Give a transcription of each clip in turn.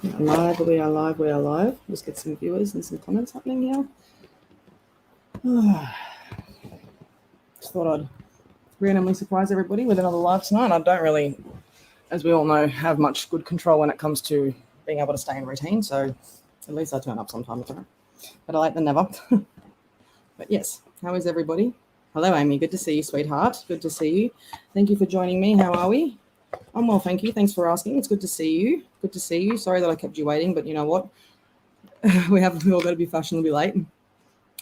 Live, we are live, we are live. Just get some viewers and some comments happening here. Just thought I'd randomly surprise everybody with another live tonight. I don't really, as we all know, have much good control when it comes to being able to stay in routine. So at least I turn up sometimes, right? Better late than never. But yes, how is everybody? Hello, Amy. Good to see you, sweetheart. Good to see you. Thank you for joining me. How are we? I'm well, thank you. Thanks for asking. It's good to see you. Good to see you. Sorry that I kept you waiting, but you know what? we all got to be fashionably late.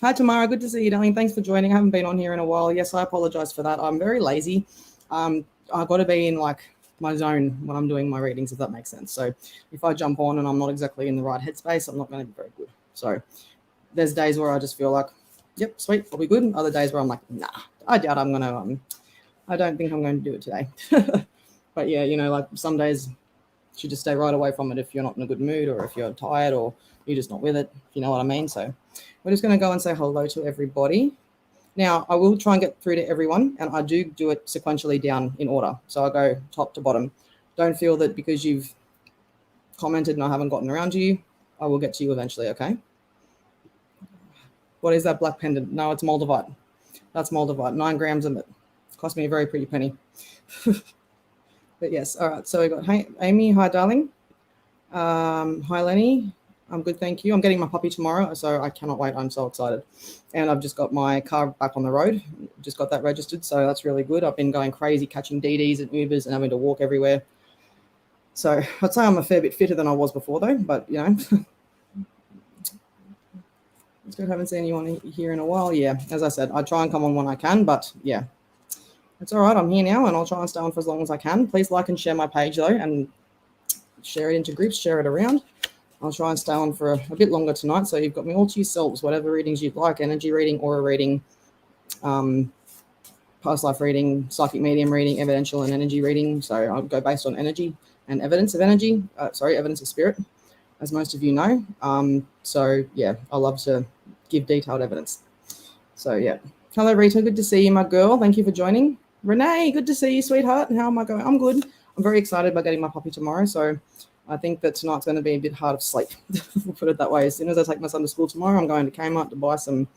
Hi, Tamara. Good to see you, darling. Thanks for joining. I haven't been on here in a while. Yes, I apologize for that. I'm very lazy. I've got to be in like my zone when I'm doing my readings, if that makes sense. So if I jump on and I'm not exactly in the right headspace, I'm not going to be very good. So there's days where I just feel like, yep, sweet, I'll be good. Other days where I'm like, nah, I doubt I'm going to, I don't think I'm going to do it today. But yeah, you know, like some days you should just stay right away from it if you're not in a good mood or if you're tired or you're just not with it, if you know what I mean. So we're just going to go and say hello to everybody. Now, I will try and get through to everyone, and I do it sequentially down in order. So I go top to bottom. Don't feel that because you've commented and I haven't gotten around to you, I will get to you eventually, okay? What is that black pendant? No, it's Moldavite. That's Moldavite, 9 grams of it. Cost me a very pretty penny. But yes, all right. So we got, hey, Amy, hi, darling. Hi, Lenny. I'm good, thank you. I'm getting my puppy tomorrow, so I cannot wait. I'm so excited. And I've just got my car back on the road. Just got that registered, so that's really good. I've been going crazy catching DDs and Ubers and having to walk everywhere. So I'd say I'm a fair bit fitter than I was before, though. But, you know, it's good. Haven't seen anyone here in a while. Yeah, as I said, I try and come on when I can, but yeah, it's all right. I'm here now, and I'll try and stay on for as long as I can. Please like and share my page, though, and share it into groups, share it around. I'll try and stay on for a bit longer tonight. So you've got me all to yourselves, whatever readings you'd like, energy reading, aura reading, past life reading, psychic medium reading, evidential and energy reading. So I'll go based on energy and evidence of energy. Evidence of spirit, as most of you know. So yeah, I love to give detailed evidence. So yeah. Hello, Rita. Good to see you, my girl. Thank you for joining. Renee, good to see you, sweetheart. How am I going? I'm good. I'm very excited about getting my puppy tomorrow. So I think that tonight's going to be a bit hard of sleep. We'll put it that way. As soon as I take my son to school tomorrow, I'm going to Kmart to buy some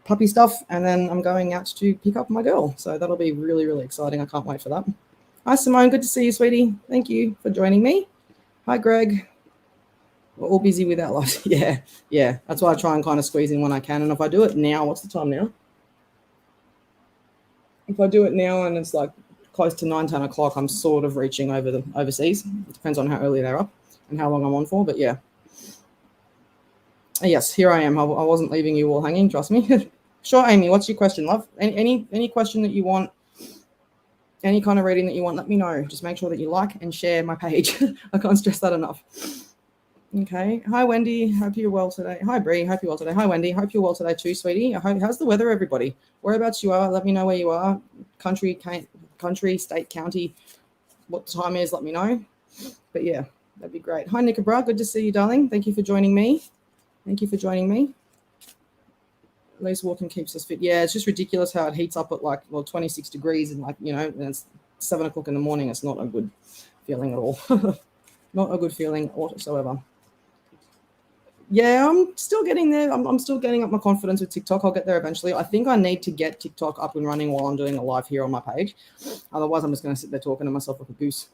puppy stuff, and then I'm going out to pick up my girl. So that'll be really, really exciting. I can't wait for that. Hi, Simone. Good to see you, sweetie. Thank you for joining me. Hi, Greg. We're all busy with our life. Yeah. That's why I try and kind of squeeze in when I can. And if I do it now, what's the time now? If I do it now and it's like close to 9, 10 o'clock, I'm sort of reaching overseas. It depends on how early they're up and how long I'm on for, but yeah. Yes, here I am. I wasn't leaving you all hanging, trust me. Sure, Amy, what's your question, love? Any question that you want, any kind of reading that you want, let me know. Just make sure that you like and share my page. I can't stress that enough. Okay. Hi, Wendy. Hope you're well today. Hi, Bree. Hope you're well today. Hi, Wendy. Hope you're well today too, sweetie. How's the weather, everybody? Whereabouts you are, let me know where you are. Country, state, county. What the time is, let me know. But yeah, that'd be great. Hi, Nickabra. Good to see you, darling. Thank you for joining me. At least walking keeps us fit. Yeah, it's just ridiculous how it heats up at 26 degrees and and it's 7 o'clock in the morning. It's not a good feeling at all. Not a good feeling whatsoever. Yeah, I'm still getting there. I'm still getting up my confidence with TikTok. I'll get there eventually. I think I need to get TikTok up and running while I'm doing a live here on my page. Otherwise, I'm just going to sit there talking to myself like a goose.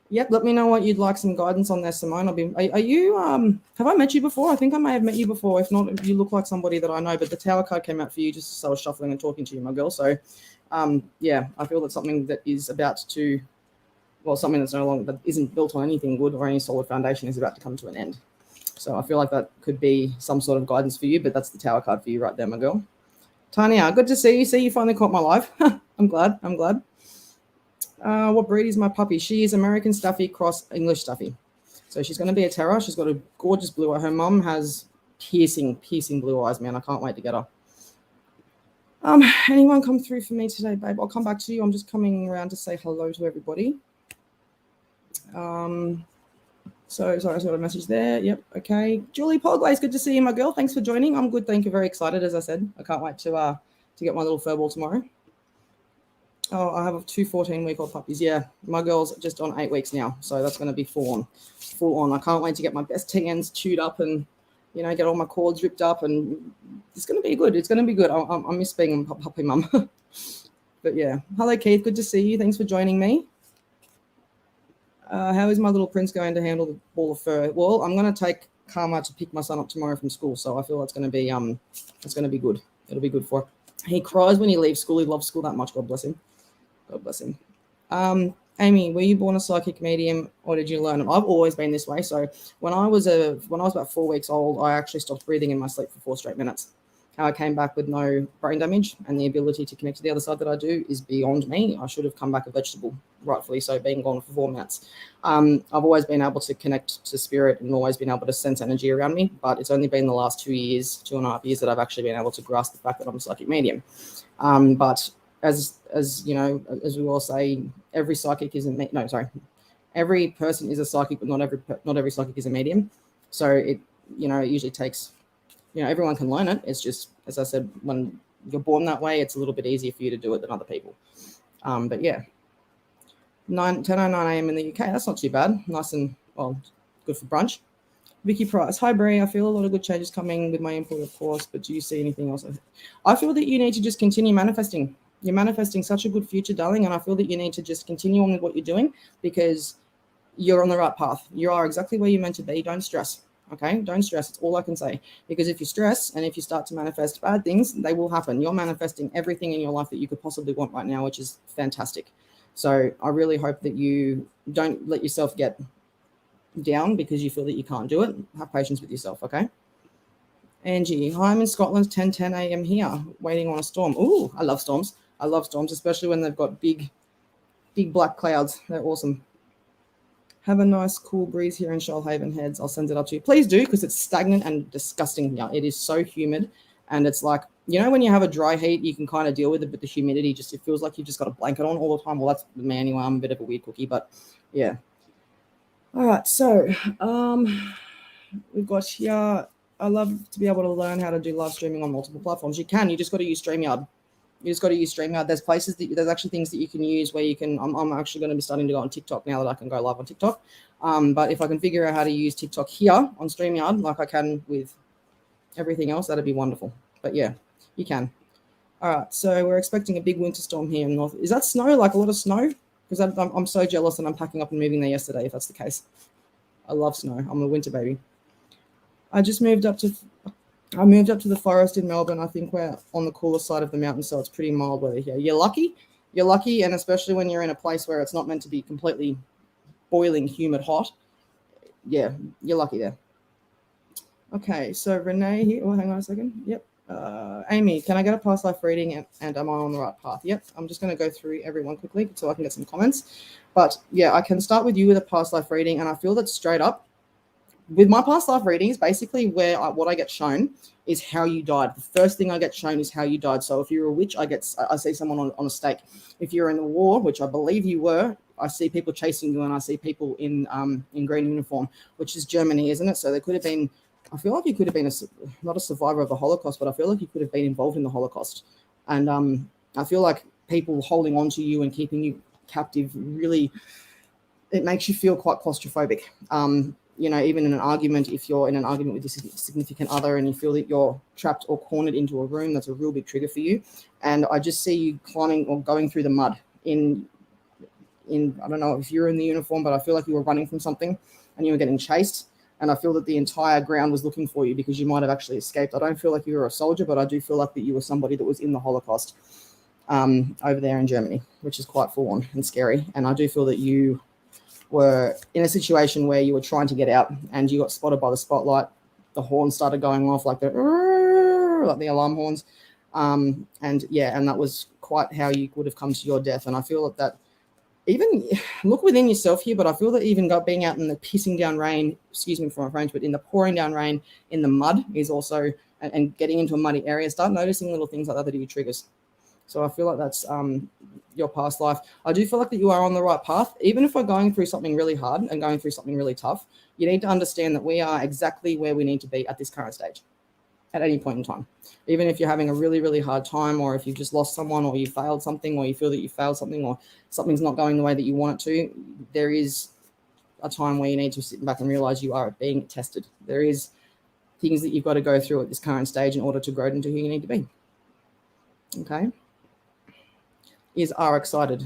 Yep, let me know what you'd like some guidance on there, Simone. Are you, have I met you before? I think I may have met you before. If not, you look like somebody that I know, but the Tower card came out for you just as I was shuffling and talking to you, my girl. So, yeah, I feel that something that is about to, something that's no longer, that isn't built on anything good or any solid foundation is about to come to an end. So I feel like that could be some sort of guidance for you, but that's the Tower card for you right there, my girl. Tanya, good to see you. See, you finally caught my live. I'm glad. What breed is my puppy? She is American Staffy cross English Staffy. So she's going to be a terror. She's got a gorgeous blue eye. Her mum has piercing blue eyes, man. I can't wait to get her. Anyone come through for me today, babe? I'll come back to you. I'm just coming around to say hello to everybody. Sorry, I got a message there. Yep, okay. Julie Pogways, good to see you, my girl. Thanks for joining. I'm good, thank you. Very excited, as I said. I can't wait to get my little furball tomorrow. Oh, I have 2 14-week-old puppies. Yeah, my girl's just on 8 weeks now, so that's going to be full on. I can't wait to get my best TNs chewed up and, get all my cords ripped up, and it's going to be good. It's going to be good. I miss being a puppy mum. But yeah, hello Keith, good to see you. Thanks for joining me. How is my little prince going to handle the ball of fur? Well, I'm going to take Karma to pick my son up tomorrow from school, so I feel that's going to be good. It'll be good for him. He cries when he leaves school. He loves school that much. God bless him. God bless him. Amy, were you born a psychic medium or did you learn it? I've always been this way. So when I was about 4 weeks old, I actually stopped breathing in my sleep for 4 straight minutes. How I came back with no brain damage and the ability to connect to the other side that I do is beyond me. I should have come back a vegetable, rightfully so, being gone for 4 minutes. I've always been able to connect to spirit and always been able to sense energy around me, but it's only been the last 2.5 years that I've actually been able to grasp the fact that I'm a psychic medium. But as you know, as we all say, every psychic is every person is a psychic, but not every psychic is a medium. So it usually takes, everyone can learn it. It's just, as I said, when you're born that way, it's a little bit easier for you to do it than other people. But yeah, 10:09 a.m. in the UK. That's not too bad. Nice and good for brunch. Vicky Price. Hi, Bree. I feel a lot of good changes coming with my input, of course, but do you see anything else? I feel that you need to just continue manifesting. You're manifesting such a good future, darling, and I feel that you need to just continue on with what you're doing because you're on the right path. You are exactly where you're meant to be. Don't stress, okay? Don't stress. It's all I can say. Because if you stress and if you start to manifest bad things, they will happen. You're manifesting everything in your life that you could possibly want right now, which is fantastic. So I really hope that you don't let yourself get down because you feel that you can't do it. Have patience with yourself, okay? Angie, hi, I'm in Scotland, 10:10 a.m. here, waiting on a storm. Ooh, I love storms. I love storms, especially when they've got big black clouds. They're awesome. Have a nice cool breeze here in Shoalhaven Heads. I'll send it up to you. Please do, because it's stagnant and disgusting here. It is so humid, and it's like, when you have a dry heat, you can kind of deal with it, but the humidity it feels like you've just got a blanket on all the time. Well, that's me anyway. I'm a bit of a weird cookie, but yeah. All right, so we've got here, I love to be able to learn how to do live streaming on multiple platforms. You just got to use StreamYard. There's actually things that you can use where you can, I'm actually going to be starting to go on TikTok now that I can go live on TikTok. But if I can figure out how to use TikTok here on StreamYard like I can with everything else, that'd be wonderful. But yeah, you can. All right, so we're expecting a big winter storm here in North. Is that snow, like a lot of snow? Because I'm so jealous and I'm packing up and moving there yesterday, if that's the case. I love snow. I'm a winter baby. I moved up to the forest in Melbourne. I think we're on the cooler side of the mountain, so it's pretty mild weather here. You're lucky, and especially when you're in a place where it's not meant to be completely boiling, humid, hot. Yeah, you're lucky there. Okay, so Renee here. Oh, hang on a second. Yep. Amy, can I get a past life reading and am I on the right path? Yep. I'm just going to go through everyone quickly so I can get some comments. But yeah, I can start with you with a past life reading, and I feel that straight up, with my past life readings, basically what I get shown is how you died. The first thing I get shown is how you died. So if you're a witch, I see someone on a stake. If you're in the war, which I believe you were, I see people chasing you, and I see people in green uniform, which is Germany, isn't it? So there could have been, I feel like you could have been not a survivor of the Holocaust, but I feel like you could have been involved in the Holocaust. And I feel like people holding on to you and keeping you captive really, it makes you feel quite claustrophobic. Even in an argument, if you're in an argument with your significant other and you feel that you're trapped or cornered into a room, that's a real big trigger for you. And I just see you climbing or going through the mud in I don't know if you're in the uniform, but I feel like you were running from something and you were getting chased. And I feel that the entire ground was looking for you because you might have actually escaped. I don't feel like you were a soldier, but I do feel like that you were somebody that was in the Holocaust over there in Germany, which is quite full on and scary. And I do feel that you were in a situation where you were trying to get out and you got spotted by the spotlight. The horns started going off like the alarm horns. And that was quite how you would have come to your death. And I feel that even look within yourself here, but I feel that even being out in the pissing down rain, excuse me for my French, but in the pouring down rain in the mud is also, and getting into a muddy area, start noticing little things like that that are your triggers. So I feel like that's your past life. I do feel like that you are on the right path. Even if we're going through something really hard and going through something really tough, you need to understand that we are exactly where we need to be at this current stage. at any point in time. Even if you're having a really, really hard time, or if you've just lost someone, or you failed something, or you feel that you failed something, or something's not going the way that you want it to, there is a time where you need to sit back and realize you are being tested. There is things that you've got to go through at this current stage in order to grow into who you need to be. Okay. Is R excited?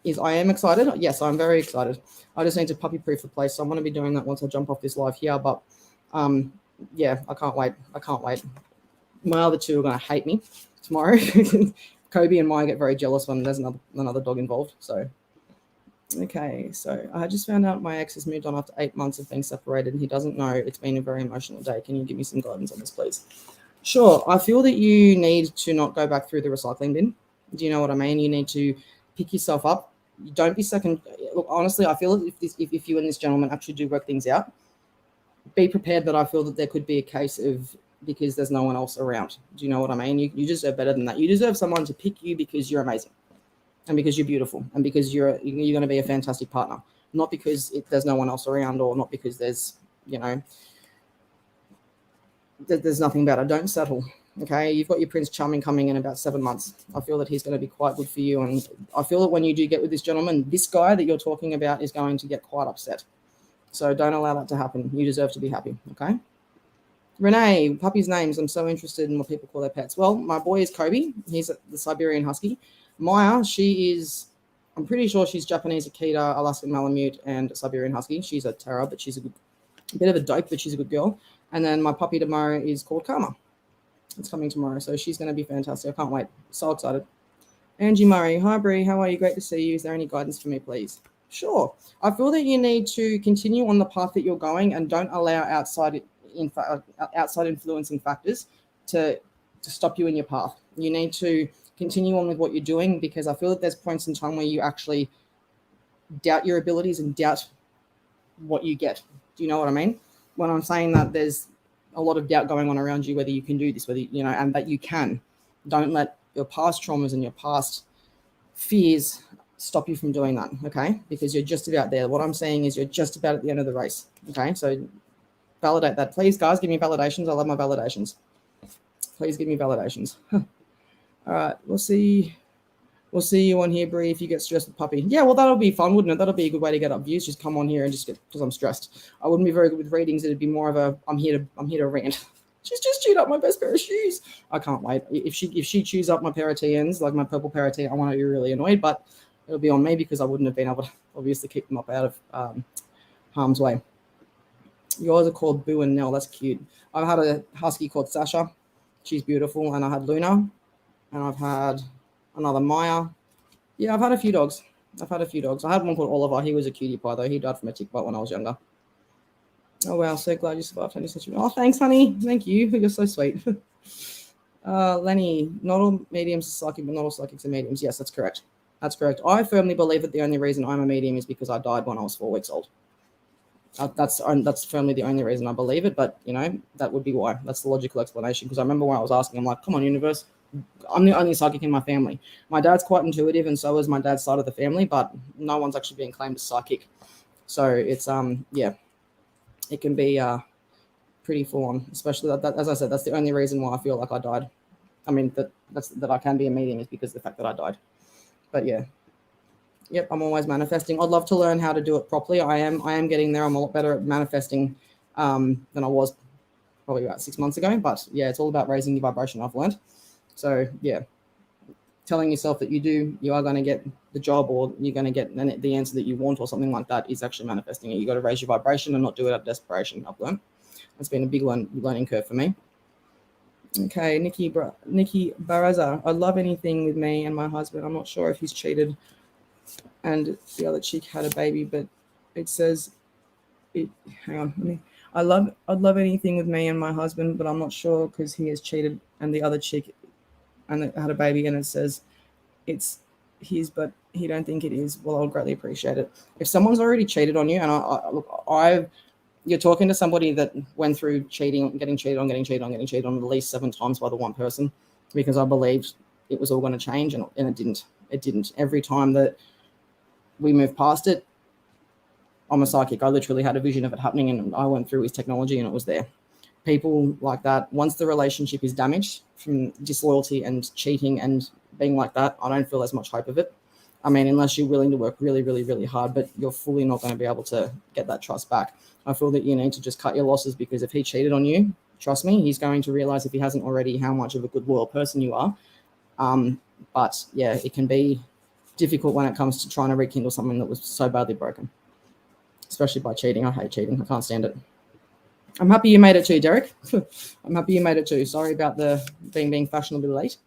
Is I am excited? Yes, I'm very excited. I just need to puppy proof the place. So I'm going to be doing that once I jump off this live here. But yeah, I can't wait. I can't wait. My other two are going to hate me tomorrow. Kobe and Maya get very jealous when there's another dog involved. So, okay. So I just found out my ex has moved on after 8 months of being separated, and he doesn't know. It's been a very emotional day. Can you give me some guidance on this, please? Sure. I feel that you need to not go back through the recycling bin. Do you know what I mean? You need to pick yourself up. Don't be second. Look, honestly, I feel if you and this gentleman actually do work things out, be prepared that I feel that there could be a case of because there's no one else around. Do you know what I mean? You deserve better than that. You deserve someone to pick you because you're amazing, and because you're beautiful, and because you're going to be a fantastic partner, not because there's no one else around, or not because there's there's nothing better. Don't settle. Okay, you've got your Prince Charming coming in about 7 months. I feel that he's going to be quite good for you, and I feel that when you do get with this gentleman, this guy that you're talking about is going to get quite upset. So don't allow that to happen. You deserve to be happy. Okay. Renee, puppy's names. I'm so interested in what people call their pets. Well, my boy is Kobe. He's the Siberian Husky. Maya, I'm pretty sure she's Japanese Akita, Alaskan Malamute, and Siberian Husky. She's a terror, but she's a bit of a dope, but she's a good girl. And then my puppy tomorrow is called Karma. It's coming tomorrow, so she's going to be fantastic. I can't wait. So excited. Angie Murray, hi Bree, how are you? Great to see you. Is there any guidance for me, please? Sure. I feel that you need to continue on the path that you're going, and don't allow outside influencing factors to stop you in your path. You need to continue on with what you're doing, because I feel that there's points in time where you actually doubt your abilities and doubt what you get. Do you know what I mean? When I'm saying that there's a lot of doubt going on around you, whether you can do this, and that you can. Don't let your past traumas and your past fears stop you from doing that, okay? Because you're just about there. What I'm saying is you're just about at the end of the race, okay? So validate that. Please, guys, give me validations. I love my validations. Please give me validations. All right, we'll see you on here, Bree, if you get stressed with puppy. Yeah, well, that'll be fun, wouldn't it? That'll be a good way to get up views. Just come on here and just get, because I'm stressed. I wouldn't be very good with readings. It'd be more of a, I'm here to rant. She's just chewed up my best pair of shoes. I can't wait. If she chews up my pair of TNs, like my purple pair of TNs, I want to be really annoyed, but it'll be on me because I wouldn't have been able to obviously keep them up out of harm's way. Yours are called Boo and Nell. That's cute. I've had a husky called Sasha. She's beautiful. And I had Luna. And I've had another Maya. Yeah, I've had a few dogs. I had one called Oliver. He was a cutie pie, though. He died from a tick bite when I was younger. Oh, wow. So glad you survived, honey. Oh, thanks, honey. Thank you. You're so sweet. Lenny, not all mediums are psychic, but not all psychics are mediums. Yes, that's correct. That's correct. I firmly believe that the only reason I'm a medium is because I died when I was 4 weeks old. That's firmly the only reason I believe it, but, that would be why. That's the logical explanation, because I remember when I was asking, I'm like, come on, universe. I'm the only psychic in my family. My dad's quite intuitive, and so is my dad's side of the family, but no one's actually being claimed as psychic. So it's, it can be pretty full on, especially that, as I said, that's the only reason why I feel like I died. I mean, that I can be a medium is because of the fact that I died. But yeah. Yep, I'm always manifesting. I'd love to learn how to do it properly. I am getting there. I'm a lot better at manifesting than I was probably about 6 months ago. But yeah, it's all about raising your vibration, I've learned. So yeah, telling yourself that you are going to get the job, or you're going to get the answer that you want, or something like that, is actually manifesting it. You got to raise your vibration and not do it out of desperation. I've learned. It's been a big learning curve for me. Okay, Nikki Baraza. I love anything with me and my husband. I'm not sure if he's cheated and the other chick had a baby, but it says it. Hang on, I'd love anything with me and my husband, but I'm not sure because he has cheated and the other chick and had a baby, and it says it's his, but he don't think it is. Well, I'll greatly appreciate it. If someone's already cheated on you, and you're talking to somebody that went through cheating, getting cheated on at least 7 times by the one person, because I believed it was all going to change, and it didn't. It didn't. Every time that we moved past it, I'm a psychic. I literally had a vision of it happening, and I went through his technology, and it was there. people like that, once the relationship is damaged from disloyalty and cheating and being like that, I don't feel as much hope of it. I mean, unless you're willing to work really, really, really hard, but you're fully not going to be able to get that trust back. I feel that you need to just cut your losses, because if he cheated on you, trust me, he's going to realize, if he hasn't already, how much of a good, loyal person you are. But yeah, it can be difficult when it comes to trying to rekindle something that was so badly broken, especially by cheating. I hate cheating. I can't stand it. I'm happy you made it too, Derek. I'm happy you made it too. Sorry about the being fashionably late,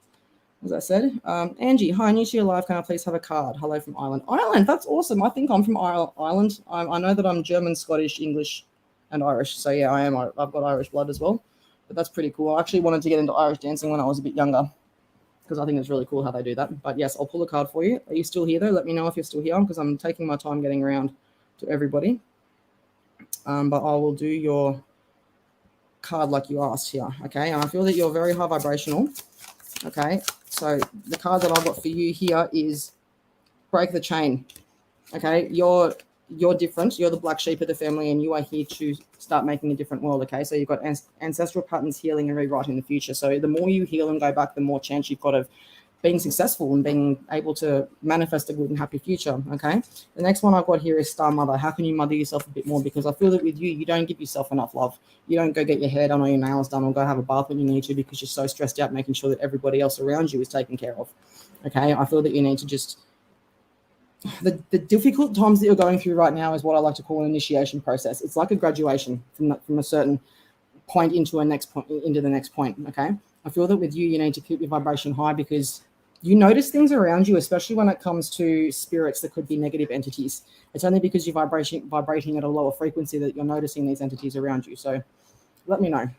as I said. Angie, hi, new to your live. Can I please have a card? Hello from Ireland. Ireland, that's awesome. I think I'm from Ireland. I know that I'm German, Scottish, English, and Irish. So yeah, I am. I've got Irish blood as well. But that's pretty cool. I actually wanted to get into Irish dancing when I was a bit younger, because I think it's really cool how they do that. But yes, I'll pull a card for you. Are you still here though? Let me know if you're still here, because I'm taking my time getting around to everybody. But I will do your card like you asked here. Okay, and I feel that you're very high vibrational. Okay, so the card that I've got for you here is break the chain. Okay, you're different. You're the black sheep of the family, and you are here to start making a different world. Okay, so you've got ancestral patterns, healing, and rewriting the future. So the more you heal and go back, the more chance you've got of being successful and being able to manifest a good and happy future. Okay, the next one I've got here is Star Mother. How can you mother yourself a bit more? Because I feel that with you, you don't give yourself enough love. You don't go get your hair done or your nails done or go have a bath when you need to, because you're so stressed out making sure that everybody else around you is taken care of. Okay, I feel that you need to just, the difficult times that you're going through right now is what I like to call an initiation process. It's like a graduation from a certain point into the next point. Okay, I feel that with you, you need to keep your vibration high, because you notice things around you, especially when it comes to spirits that could be negative entities. It's only because you're vibrating at a lower frequency that you're noticing these entities around you. So let me know,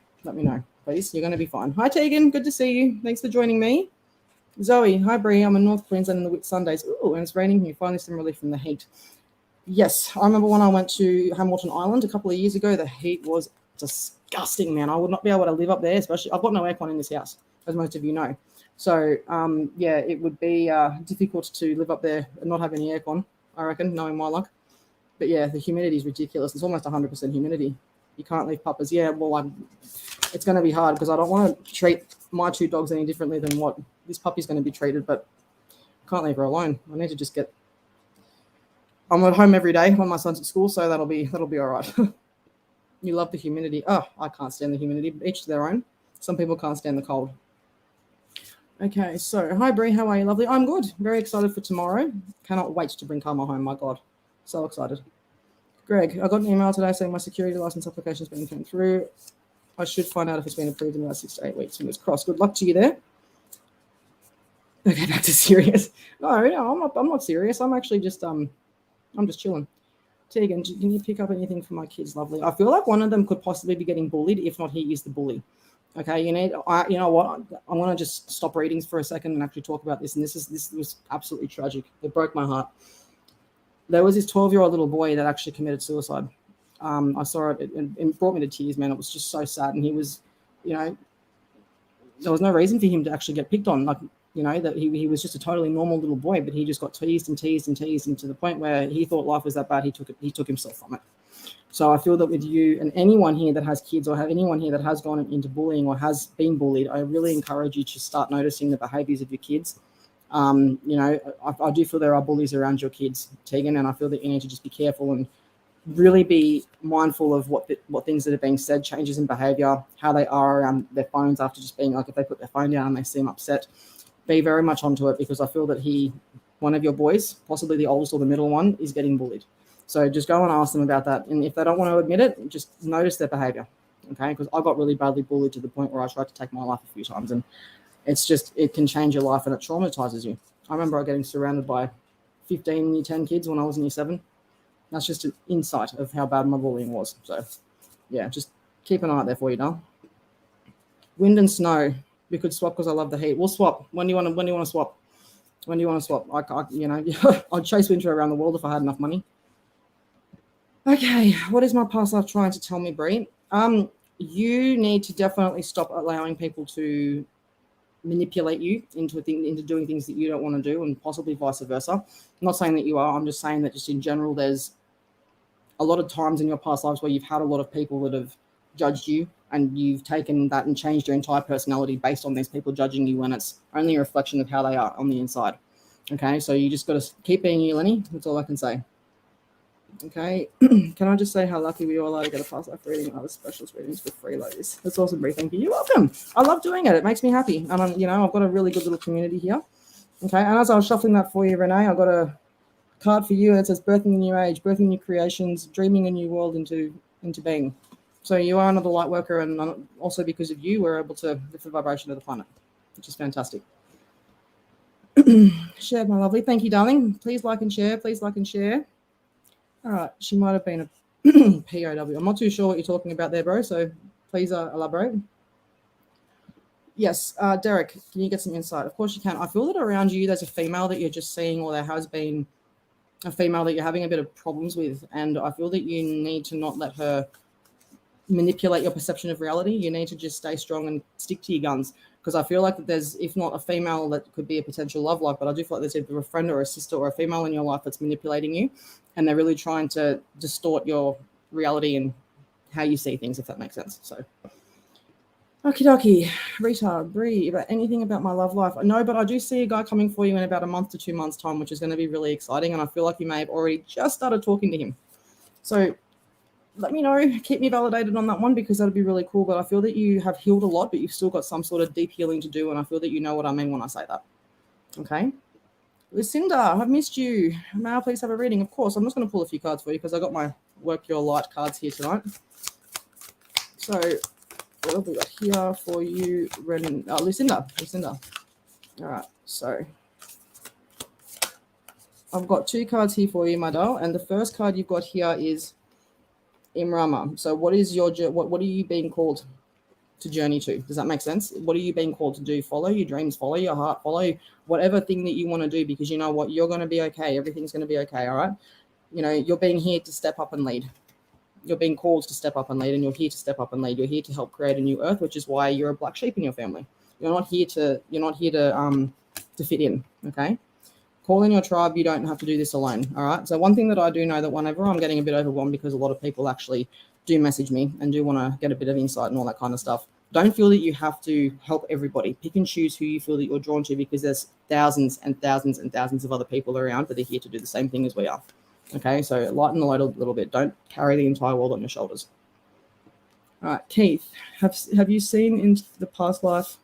please. You're going to be fine. Hi, Tegan. Good to see you. Thanks for joining me. Zoe, hi, Bree. I'm in North Queensland in the Whitsundays. Ooh, and it's raining here. Finally some relief from the heat. Yes, I remember when I went to Hamilton Island a couple of years ago, the heat was disgusting, man. I would not be able to live up there, especially, I've got no aircon in this house, as most of you know. So, yeah, it would be difficult to live up there and not have any aircon, I reckon, knowing my luck. But, yeah, the humidity is ridiculous. It's almost 100% humidity. You can't leave puppas. Yeah, well, it's going to be hard, because I don't want to treat my two dogs any differently than what this puppy's going to be treated, but I can't leave her alone. I need to just get... I'm at home every day when my son's at school, so that'll be all right. You love the humidity. Oh, I can't stand the humidity. Each to their own. Some people can't stand the cold. Okay, so hi, Bree. How are you, lovely? I'm good. Very excited for tomorrow. Cannot wait to bring Karma home. My God, so excited. Greg, I got an email today saying my security license application has been sent through. I should find out if it's been approved in about 6 to 8 weeks. Fingers crossed. Good luck to you there. Okay, back to serious. No, I'm not serious. I'm actually just I'm just chilling. Tegan, can you pick up anything for my kids, lovely? I feel like one of them could possibly be getting bullied. If not, he is the bully. Okay, you know what? I'm going to just stop readings for a second and actually talk about this. And this was absolutely tragic. It broke my heart. There was this 12-year-old little boy that actually committed suicide. I saw it. It brought me to tears, man. It was just so sad. And he was, there was no reason for him to actually get picked on. Like, that he was just a totally normal little boy, but he just got teased and teased and teased, and to the point where he thought life was that bad. He took himself from it. So I feel that with you and anyone here that has kids, or have anyone here that has gone into bullying or has been bullied, I really encourage you to start noticing the behaviors of your kids. I do feel there are bullies around your kids, Tegan, and I feel that you need to just be careful and really be mindful of what things that are being said, changes in behavior, how they are around their phones after just being like, if they put their phone down and they seem upset, be very much onto it, because I feel that one of your boys, possibly the oldest or the middle one, is getting bullied. So just go and ask them about that. And if they don't want to admit it, just notice their behavior, okay? Because I got really badly bullied to the point where I tried to take my life a few times. And it can change your life and it traumatizes you. I remember getting surrounded by 15 year 10 kids when I was in year 7. That's just an insight of how bad my bullying was. So, yeah, just keep an eye out there for you, Dal. Wind and snow. We could swap because I love the heat. We'll swap. When do you want to swap? When do you want to swap? I'd chase winter around the world if I had enough money. Okay, what is my past life trying to tell me, Bree? You need to definitely stop allowing people to manipulate you into doing things that you don't want to do, and possibly vice versa. I'm not saying that you are. I'm just saying that just in general, there's a lot of times in your past lives where you've had a lot of people that have judged you and you've taken that and changed your entire personality based on these people judging you when it's only a reflection of how they are on the inside. Okay, so you just got to keep being you, Lenny. That's all I can say. Okay, can I just say how lucky we all are to get a past life reading and other specialist readings for free like this? That's awesome, Bree. Thank you. You're welcome. I love doing it. It makes me happy. And I've got a really good little community here. Okay, and as I was shuffling that for you, Renee, I've got a card for you that says birthing a new age, birthing new creations, dreaming a new world into being. So you are another light worker, and also because of you, we're able to lift the vibration of the planet, which is fantastic. Share, my lovely. Thank you, darling. Please like and share. Please like and share. All right, she might have been a POW. I'm not too sure what you're talking about there, bro, so please elaborate. Yes, Derek, can you get some insight? Of course you can. I feel that around you there's a female that you're just seeing, or there has been a female that you're having a bit of problems with, and I feel that you need to not let her manipulate your perception of reality. You need to just stay strong and stick to your guns, because I feel like that there's, if not a female that could be a potential love life, but I do feel like there's either a friend or a sister or a female in your life that's manipulating you, and they're really trying to distort your reality and how you see things, if that makes sense. So okie dokie. Rita, Bree, about anything about my love life? No, but I do see a guy coming for you in about a month to 2 months time, which is going to be really exciting, and I feel like you may have already just started talking to him. So let me know, keep me validated on that one, because that'd be really cool. But I feel that you have healed a lot, but you've still got some sort of deep healing to do, and I feel that you know what I mean when I say that. Okay. Lucinda, I've missed you. May I please have a reading? Of course. I'm just going to pull a few cards for you because I got my Work Your Light cards here tonight. So what have we got here for you, Lucinda? All right. So I've got 2 cards here for you, my doll, and the first card you've got here is Imrama. So what is your what are you being called to journey to? Does that make sense? What are you being called to do? Follow your dreams, follow your heart, follow whatever thing that you want to do, because you know what, you're going to be okay. Everything's going to be okay. All right. You're being here to step up and lead. You're being called to step up and lead, and you're here to step up and lead. You're here to help create a new earth, which is why you're a black sheep in your family. You're not here to fit in. Okay. Call in your tribe. You don't have to do this alone. All right. So one thing that I do know, that whenever I'm getting a bit overwhelmed, because a lot of people actually do message me and do want to get a bit of insight and all that kind of stuff, don't feel that you have to help everybody. Pick and choose who you feel that you're drawn to, because there's thousands and thousands and thousands of other people around that are here to do the same thing as we are. Okay. So lighten the load a little bit. Don't carry the entire world on your shoulders. All right. Keith, have you seen in the past life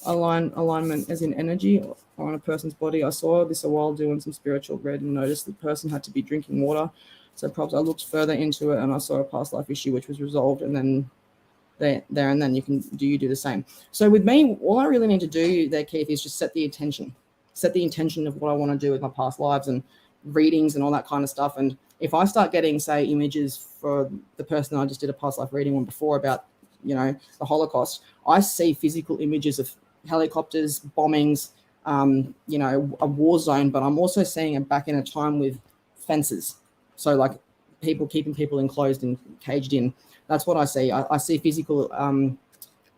alignment as in energy or on a person's body? I saw this a while doing some spiritual read and noticed the person had to be drinking water. So perhaps I looked further into it and I saw a past life issue which was resolved, and then there and then you do the same. So with me, all I really need to do there, Keith, is just set the intention of what I want to do with my past lives and readings and all that kind of stuff. And if I start getting, say, images for the person I just did a past life reading on before about, the Holocaust, I see physical images of helicopters, bombings, a war zone, but I'm also seeing it back in a time with fences. So like people keeping people enclosed and caged in. That's what I see. I see physical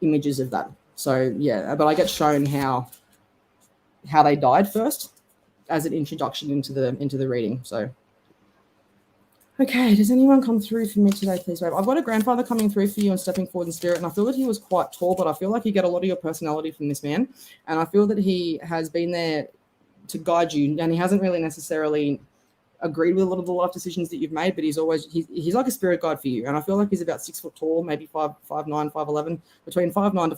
images of that. So yeah, but I get shown how they died first as an introduction into the reading. So okay, does anyone come through for me today, please, babe? I've got a grandfather coming through for you and stepping forward in spirit, and I feel that he was quite tall, but I feel like you get a lot of your personality from this man, and I feel that he has been there to guide you, and he hasn't really necessarily agreed with a lot of the life decisions that you've made, but he's like a spirit guide for you, and I feel like he's about 6 foot tall, maybe 5'9", 5'11", between 5'9"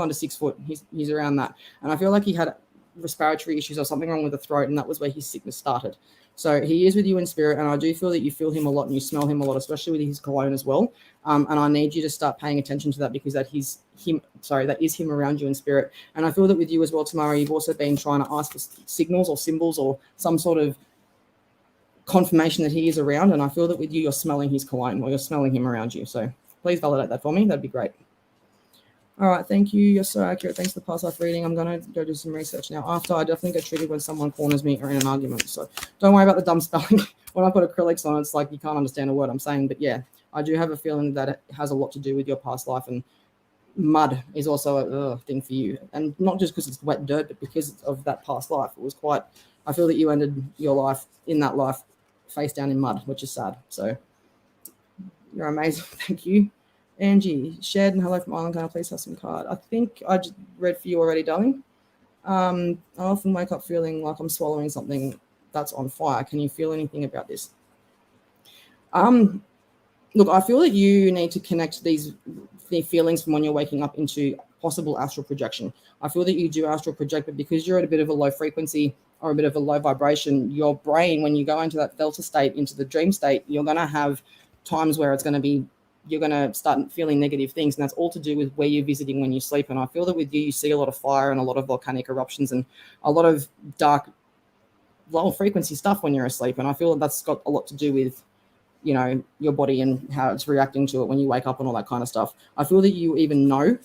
to 6 foot. He's around that, and I feel like he had respiratory issues or something wrong with the throat, and that was where his sickness started. So he is with you in spirit, and I do feel that you feel him a lot and you smell him a lot, especially with his cologne as well. And I need you to start paying attention to that, because that is him around you in spirit. And I feel that with you as well, Tamara, you've also been trying to ask for signals or symbols or some sort of confirmation that he is around. And I feel that with you, you're smelling his cologne, or you're smelling him around you. So please validate that for me. That'd be great. All right, thank you. You're so accurate. Thanks for the past life reading. I'm going to go do some research now. After, I definitely get triggered when someone corners me or in an argument. So don't worry about the dumb spelling. When I put acrylics on, it's like you can't understand a word I'm saying. But yeah, I do have a feeling that it has a lot to do with your past life. And mud is also a thing for you. And not just because it's wet dirt, but because of that past life. It was quite, I feel that you ended your life in that life face down in mud, which is sad. So you're amazing. Thank you. Angie, shared and hello from Ireland. Can I please have some card? I think I just read for you already, darling. I often wake up feeling like I'm swallowing something that's on fire. Can you feel anything about this? Look, I feel that you need to connect the feelings from when you're waking up into possible astral projection. I feel that you do astral project, but because you're at a bit of a low frequency or a bit of a low vibration, your brain, when you go into that delta state, into the dream state, you're going to have times where you're going to start feeling negative things. And that's all to do with where you're visiting when you sleep. And I feel that with you see a lot of fire and a lot of volcanic eruptions and a lot of dark, low frequency stuff when you're asleep. And I feel that that's got a lot to do with, your body and how it's reacting to it when you wake up and all that kind of stuff. I feel that you even know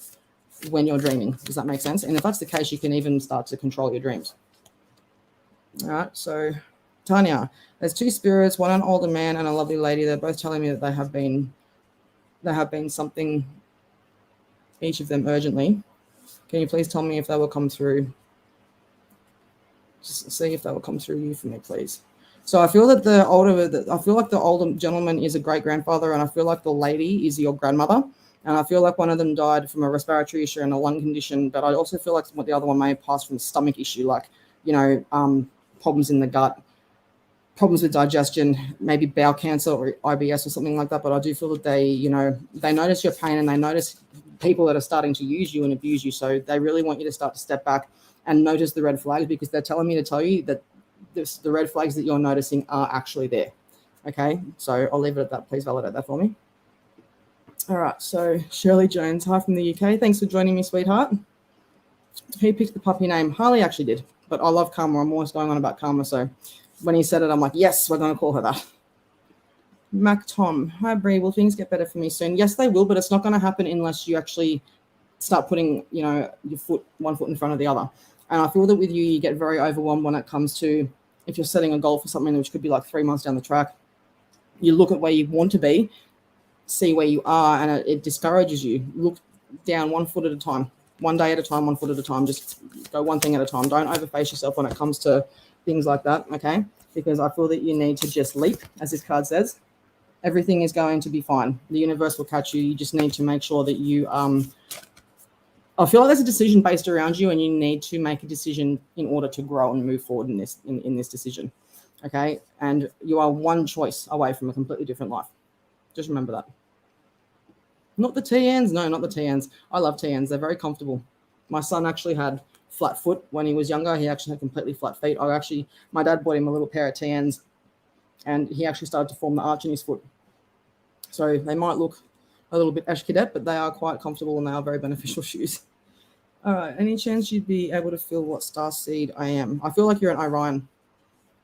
when you're dreaming. Does that make sense? And if that's the case, you can even start to control your dreams. All right. So Tanya, there's two spirits, one an older man and a lovely lady. They're both telling me that they have been something, each of them urgently. Can you please tell me if they will come through? Just see if they will come through you for me, please. So I feel that the older gentleman is a great grandfather, and I feel like the lady is your grandmother. And I feel like one of them died from a respiratory issue and a lung condition, but I also feel like what the other one may have passed from a stomach issue, like, problems in the gut, problems with digestion, maybe bowel cancer or IBS or something like that. But I do feel that they notice your pain and they notice people that are starting to use you and abuse you. So they really want you to start to step back and notice the red flags, because they're telling me to tell you that the red flags that you're noticing are actually there. Okay, so I'll leave it at that. Please validate that for me. All right, so Shirley Jones, hi from the UK. Thanks for joining me, sweetheart. Who picked the puppy name? Harley actually did, but I love Karma. I'm always going on about Karma, so when he said it, I'm like, yes, we're going to call her that. Mac Tom, hi Bree, will things get better for me soon? Yes, they will, but it's not going to happen unless you actually start putting, your one foot in front of the other. And I feel that with you get very overwhelmed when it comes to, if you're setting a goal for something which could be like 3 months down the track, you look at where you want to be, see where you are, and it discourages you. Look down 1 foot at a time, 1 day at a time, 1 foot at a time. Just go one thing at a time. Don't overface yourself when it comes to things like that, okay? Because I feel that you need to just leap, as this card says. Everything is going to be fine. The universe will catch you. You just need to make sure that you I feel like there's a decision based around you, and you need to make a decision in order to grow and move forward in this decision, okay? And you are one choice away from a completely different life. Just remember that. Not the TNs. No, not the TNs. I love TNs. They're very comfortable. My son actually had flat foot when he was younger. He actually had completely flat feet. My dad bought him a little pair of TNs, and he actually started to form the arch in his foot. So they might look a little bit ash cadet, but they are quite comfortable and they are very beneficial shoes. All right. Any chance you'd be able to feel what star seed I am? I feel like you're an Orion.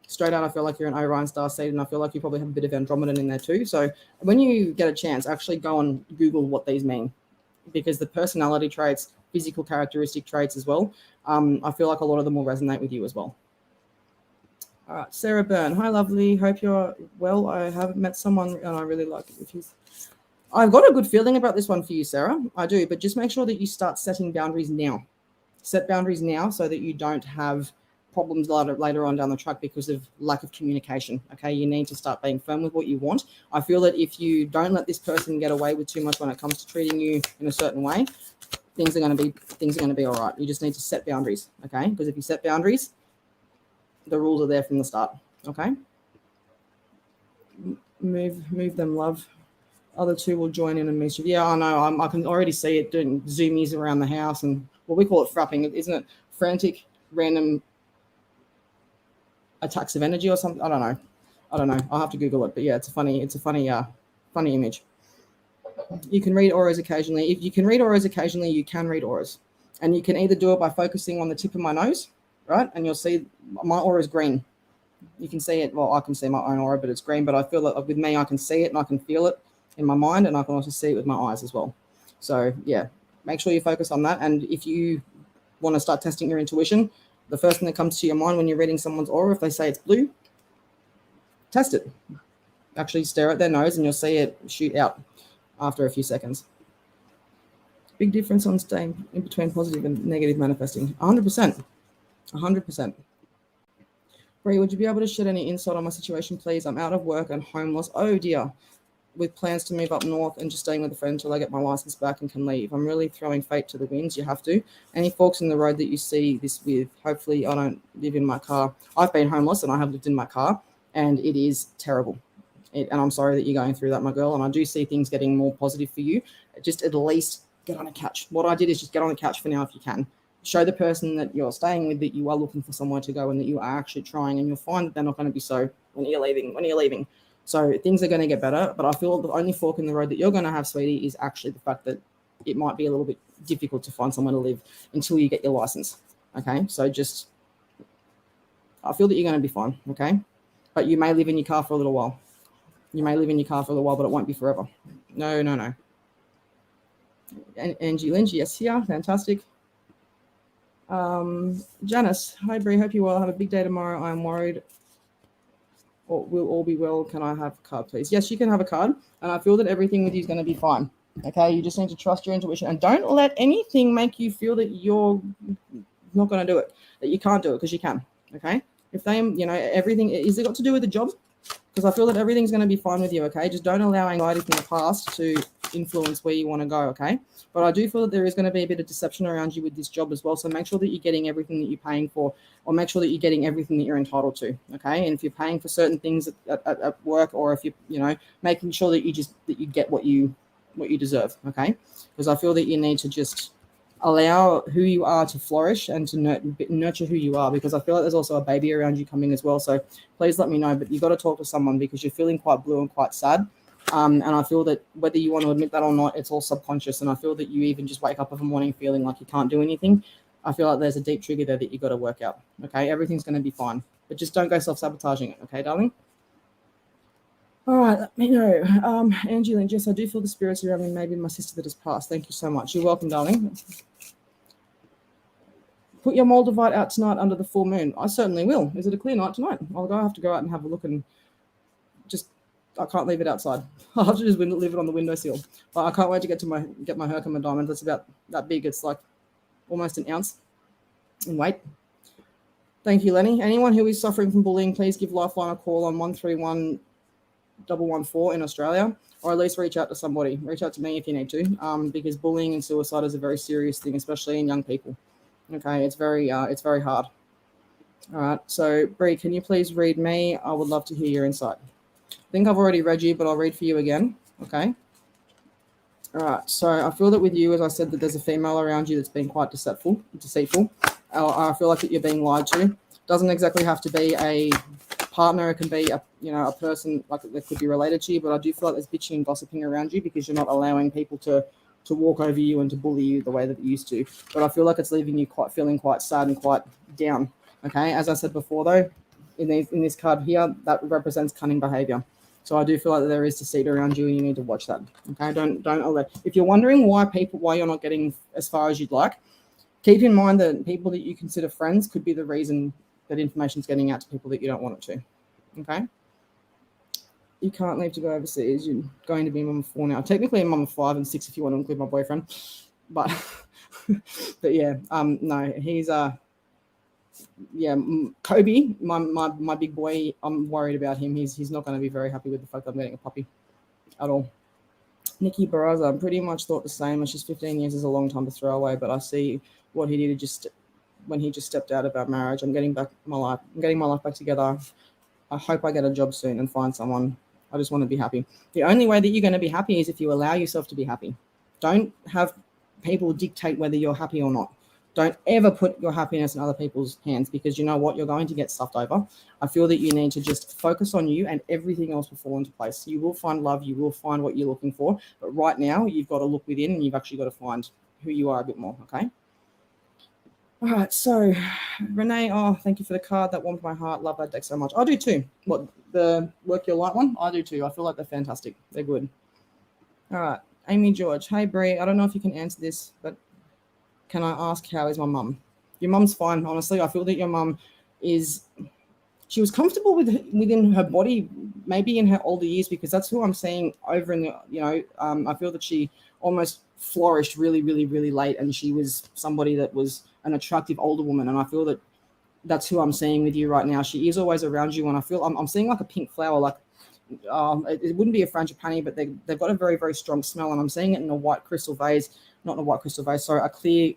Straight out, I feel like you're an Orion star seed, and I feel like you probably have a bit of Andromedan in there too. So when you get a chance, actually go and Google what these mean, because the personality traits, physical characteristic traits as well, I feel like a lot of them will resonate with you as well. All right. Sarah Byrne. Hi, lovely. Hope you're well. I have met someone and I really like it. I've got a good feeling about this one for you, Sarah. I do, but just make sure that you start setting boundaries now. Set boundaries now so that you don't have problems later on down the track because of lack of communication. Okay, you need to start being firm with what you want. I feel that if you don't let this person get away with too much when it comes to treating you in a certain way, things are going to be all right. You just need to set boundaries, okay? Because if you set boundaries, the rules are there from the start, okay? Move them, love. Other two will join in and mischief. Yeah, I know. I can already see it doing zoomies around the house, and we call it frapping, isn't it? Frantic, random attacks of energy or something. I don't know. I'll have to Google it. But yeah, it's a funny image. You can read auras occasionally. If you can read auras occasionally, you can read auras, and you can either do it by focusing on the tip of my nose, right? And you'll see my aura is green. You can see it. Well, I can see my own aura, but it's green. But I feel that with me, I can see it and I can feel it in my mind, and I can also see it with my eyes as well. So yeah, make sure you focus on that. And if you want to start testing your intuition, the first thing that comes to your mind when you're reading someone's aura, if they say it's blue, test it. Actually stare at their nose and you'll see it shoot out after a few seconds. Big difference on staying in between positive and negative manifesting. 100%. 100%. Bree, would you be able to shed any insight on my situation, please? I'm out of work and homeless. Oh dear. with plans to move up north and just staying with a friend until I get my license back and can leave. I'm really throwing fate to the winds. You have to. Any forks in the road that you see this with, hopefully I don't live in my car. I've been homeless and I have lived in my car, and it is terrible. And I'm sorry that you're going through that, my girl. And I do see things getting more positive for you. Just at least get on a couch. What I did is just get on the couch for now if you can. Show the person that you're staying with that you are looking for somewhere to go and that you are actually trying, and you'll find that they're not going to be so when you're leaving. So things are going to get better, but I feel the only fork in the road that you're going to have, sweetie, is actually the fact that it might be a little bit difficult to find somewhere to live until you get your license. Okay, so just I feel that you're going to be fine. Okay, but you may live in your car for a little while. You may live in your car for a little while, but it won't be forever. No. And Angie Lynch, yes, here, fantastic. Janice, hi Bree, hope you well. Have a big day tomorrow. I'm worried. Or we'll all be well. Can I have a card, please? Yes, you can have a card, and I feel that everything with you is going to be fine. Okay, you just need to trust your intuition, and don't let anything make you feel that you're not going to do it, that you can't do it, because you can. Okay, if they, everything is it got to do with the job? Because I feel that everything's going to be fine with you. Okay, just don't allow anxiety from the past to influence where you want to go. Okay, but I do feel that there is going to be a bit of deception around you with this job as well, so make sure that you're getting everything that you're paying for, or make sure that you're getting everything that you're entitled to. Okay, and if you're paying for certain things at work, or if you making sure that you get what you deserve. Okay, because I feel that you need to just allow who you are to flourish and to nurture who you are, because I feel like there's also a baby around you coming as well. So please let me know, but you've got to talk to someone because you're feeling quite blue and quite sad. And I feel that whether you want to admit that or not, it's all subconscious. And I feel that you even just wake up every morning feeling like you can't do anything. I feel like there's a deep trigger there that you've got to work out. Okay, everything's going to be fine, but just don't go self-sabotaging it. Okay, darling? All right, let me know. Angie Lynn, yes, I do feel the spirits around me. Maybe my sister that has passed. Thank you so much. You're welcome, darling. Put your Moldavite out tonight under the full moon. I certainly will. Is it a clear night tonight? I'll have to go out and have a look, and I can't leave it outside. I'll have to just leave it on the windowsill. But I can't wait to get my Herkimer diamond. That's about that big. It's like almost an ounce in weight. Thank you, Lenny. Anyone who is suffering from bullying, please give Lifeline a call on 131114 in Australia, or at least reach out to somebody. Reach out to me if you need to, because bullying and suicide is a very serious thing, especially in young people. Okay, it's very hard. All right, so Bree, can you please read me? I would love to hear your insight. I think I've already read you, but I'll read for you again. Okay. All right, so I feel that with you, as I said, that there's a female around you that's been quite deceitful. I feel like that you're being lied to. Doesn't exactly have to be a partner. It can be a person like that could be related to you, but I do feel like there's bitching and gossiping around you because you're not allowing people to walk over you and to bully you the way that you used to. But I feel like it's leaving you feeling quite sad and quite down. Okay, as I said before, though, in this card here, that represents cunning behavior. So I do feel like there is deceit around you, and you need to watch that. Okay, don't allow. If you're wondering why you're not getting as far as you'd like, keep in mind that people that you consider friends could be the reason that information is getting out to people that you don't want it to. Okay. You can't leave to go overseas. You're going to be mum of 4 now. Technically, I'm mum of 5 and 6 if you want to include my boyfriend. But, but yeah, no, he's Kobe, my big boy. I'm worried about him. He's not going to be very happy with the fact that I'm getting a puppy at all. Nikki Barraza, I pretty much thought the same. It's just 15 years is a long time to throw away, but I see what he did when he just stepped out of our marriage. I'm getting my life back together. I hope I get a job soon and find someone. I just want to be happy. The only way that you're going to be happy is if you allow yourself to be happy. Don't have people dictate whether you're happy or not. Don't ever put your happiness in other people's hands, because you know what? You're going to get stuffed over. I feel that you need to just focus on you, and everything else will fall into place. You will find love. You will find what you're looking for. But right now, you've got to look within, and you've actually got to find who you are a bit more, okay? All right, so Renee, thank you for the card. That warmed my heart. Love that deck so much. I do too. What, the Work Your Light one? I do too. I feel like they're fantastic. They're good. All right, Amy George. Hey, Bree. I don't know if you can answer this, but can I ask how is my mum? Your mum's fine, honestly. I feel that your mum she was comfortable within her body, maybe in her older years, because that's who I'm seeing over in the, I feel that she almost flourished really, really, really late, and she was somebody that was an attractive older woman, and I feel that that's who I'm seeing with you right now. She is always around you, and I feel I'm seeing like a pink flower, like it wouldn't be a frangipani, but they've got a very, very strong smell, and I'm seeing it in a white crystal vase, not in a white crystal vase, sorry, a clear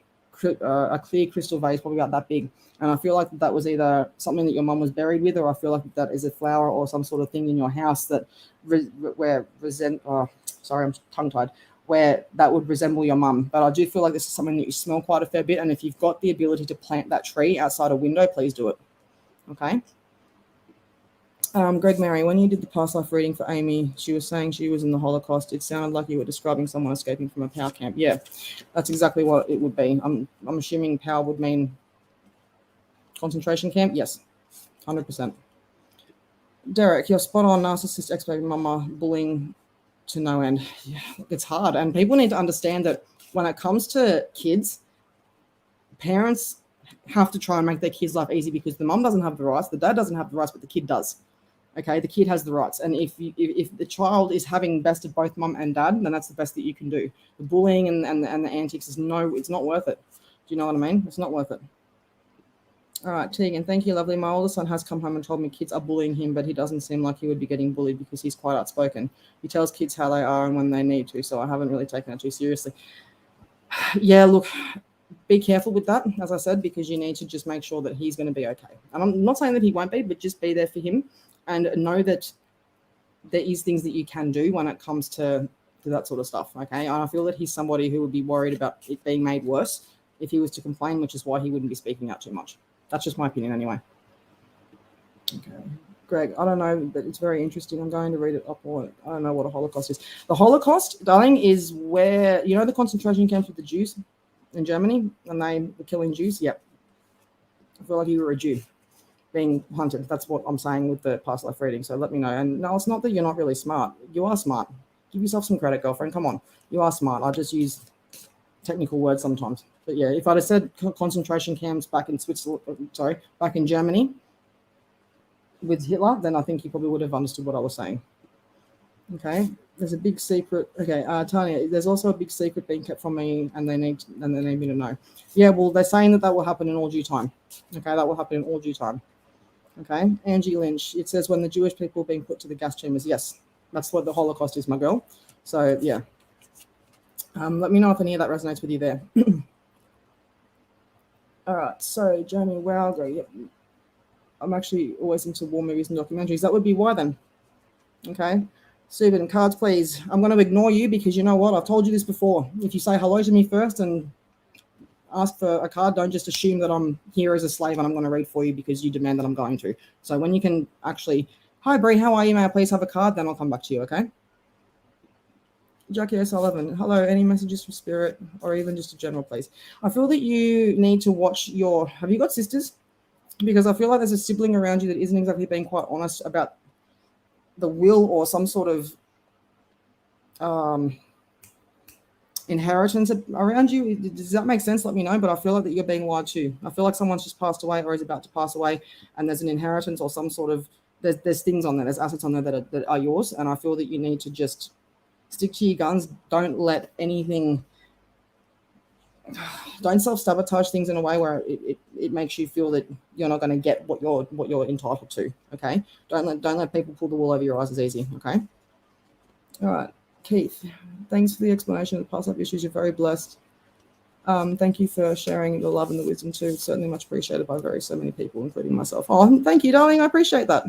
crystal vase, probably about that big. And I feel like that was either something that your mum was buried with, or I feel like that is a flower or some sort of thing in your house that sorry, I'm tongue-tied, where that would resemble your mum. But I do feel like this is something that you smell quite a fair bit, and if you've got the ability to plant that tree outside a window, please do it. Okay. Greg Mary, when you did the past life reading for Amy, she was saying she was in the Holocaust. It sounded like you were describing someone escaping from a power camp. Yeah, that's exactly what it would be. I'm assuming power would mean concentration camp. Yes, 100%. Derek, you're spot on. Narcissist, ex-baby mama, bullying to no end. Yeah, it's hard, and people need to understand that when it comes to kids, parents have to try and make their kids' life easy, because the mom doesn't have the rights, the dad doesn't have the rights, but the kid does. Okay, the kid has the rights, and if the child is having best of both mum and dad, then that's the best that you can do. The bullying and the antics it's not worth it. Do you know what I mean? It's not worth it. All right, Tegan, thank you, lovely. My older son has come home and told me kids are bullying him, but he doesn't seem like he would be getting bullied because he's quite outspoken. He tells kids how they are and when they need to, so I haven't really taken it too seriously. Yeah, look, be careful with that, as I said, because you need to just make sure that he's going to be okay. And I'm not saying that he won't be, but just be there for him and know that there is things that you can do when it comes to that sort of stuff, okay? And I feel that he's somebody who would be worried about it being made worse if he was to complain, which is why he wouldn't be speaking out too much. That's just my opinion anyway. Okay. Greg, I don't know, but it's very interesting. I'm going to read it up. I don't know what a Holocaust is. The Holocaust, darling, is where, you know, the concentration camps with the Jews in Germany, and they were killing Jews? Yep. I feel like you were a Jew being hunted. That's what I'm saying with the past life reading. So let me know. And no, it's not that you're not really smart. You are smart. Give yourself some credit, girlfriend. Come on. You are smart. I just use technical words sometimes. But yeah, if I'd have said concentration camps back in back in Germany with Hitler, then I think you probably would have understood what I was saying. Okay. There's a big secret. Okay, Tanya, there's also a big secret being kept from me, and they need me to know. Yeah, well, they're saying that will happen in all due time. Okay, that will happen in all due time. Okay, Angie Lynch, it says when the Jewish people being put to the gas chambers. Yes, that's what the Holocaust is, my girl. So yeah, let me know if any of that resonates with you there. All right, so Jamie Wowger, yep. I'm actually always into war movies and documentaries. That would be why then. Okay, Subin, cards please. I'm going to ignore you because you know what? I've told you this before. If you say hello to me first and ask for a card, don't just assume that I'm here as a slave and I'm going to read for you because you demand that I'm going to. So when you can actually, hi Bree, how are you? May I please have a card? Then I'll come back to you, okay? Jackie O'Sullivan, hello, any messages from Spirit or even just a general, please? I feel that you need to watch have you got sisters? Because I feel like there's a sibling around you that isn't exactly being quite honest about the will or some sort of inheritance around you. Does that make sense? Let me know. But I feel like that you're being lied to. I feel like someone's just passed away or is about to pass away, and there's an inheritance or some sort of there's things on there, there's assets on there that are yours, and I feel that you need to just stick to your guns. Don't let anything. Don't self-sabotage things in a way where it makes you feel that you're not going to get what you're entitled to. Okay. Don't let people pull the wool over your eyes as easy. Okay. All right. Keith, thanks for the explanation of the past life issues. You're very blessed. Thank you for sharing the love and the wisdom too. It's certainly much appreciated by so many people, including myself. Oh, thank you, darling. I appreciate that.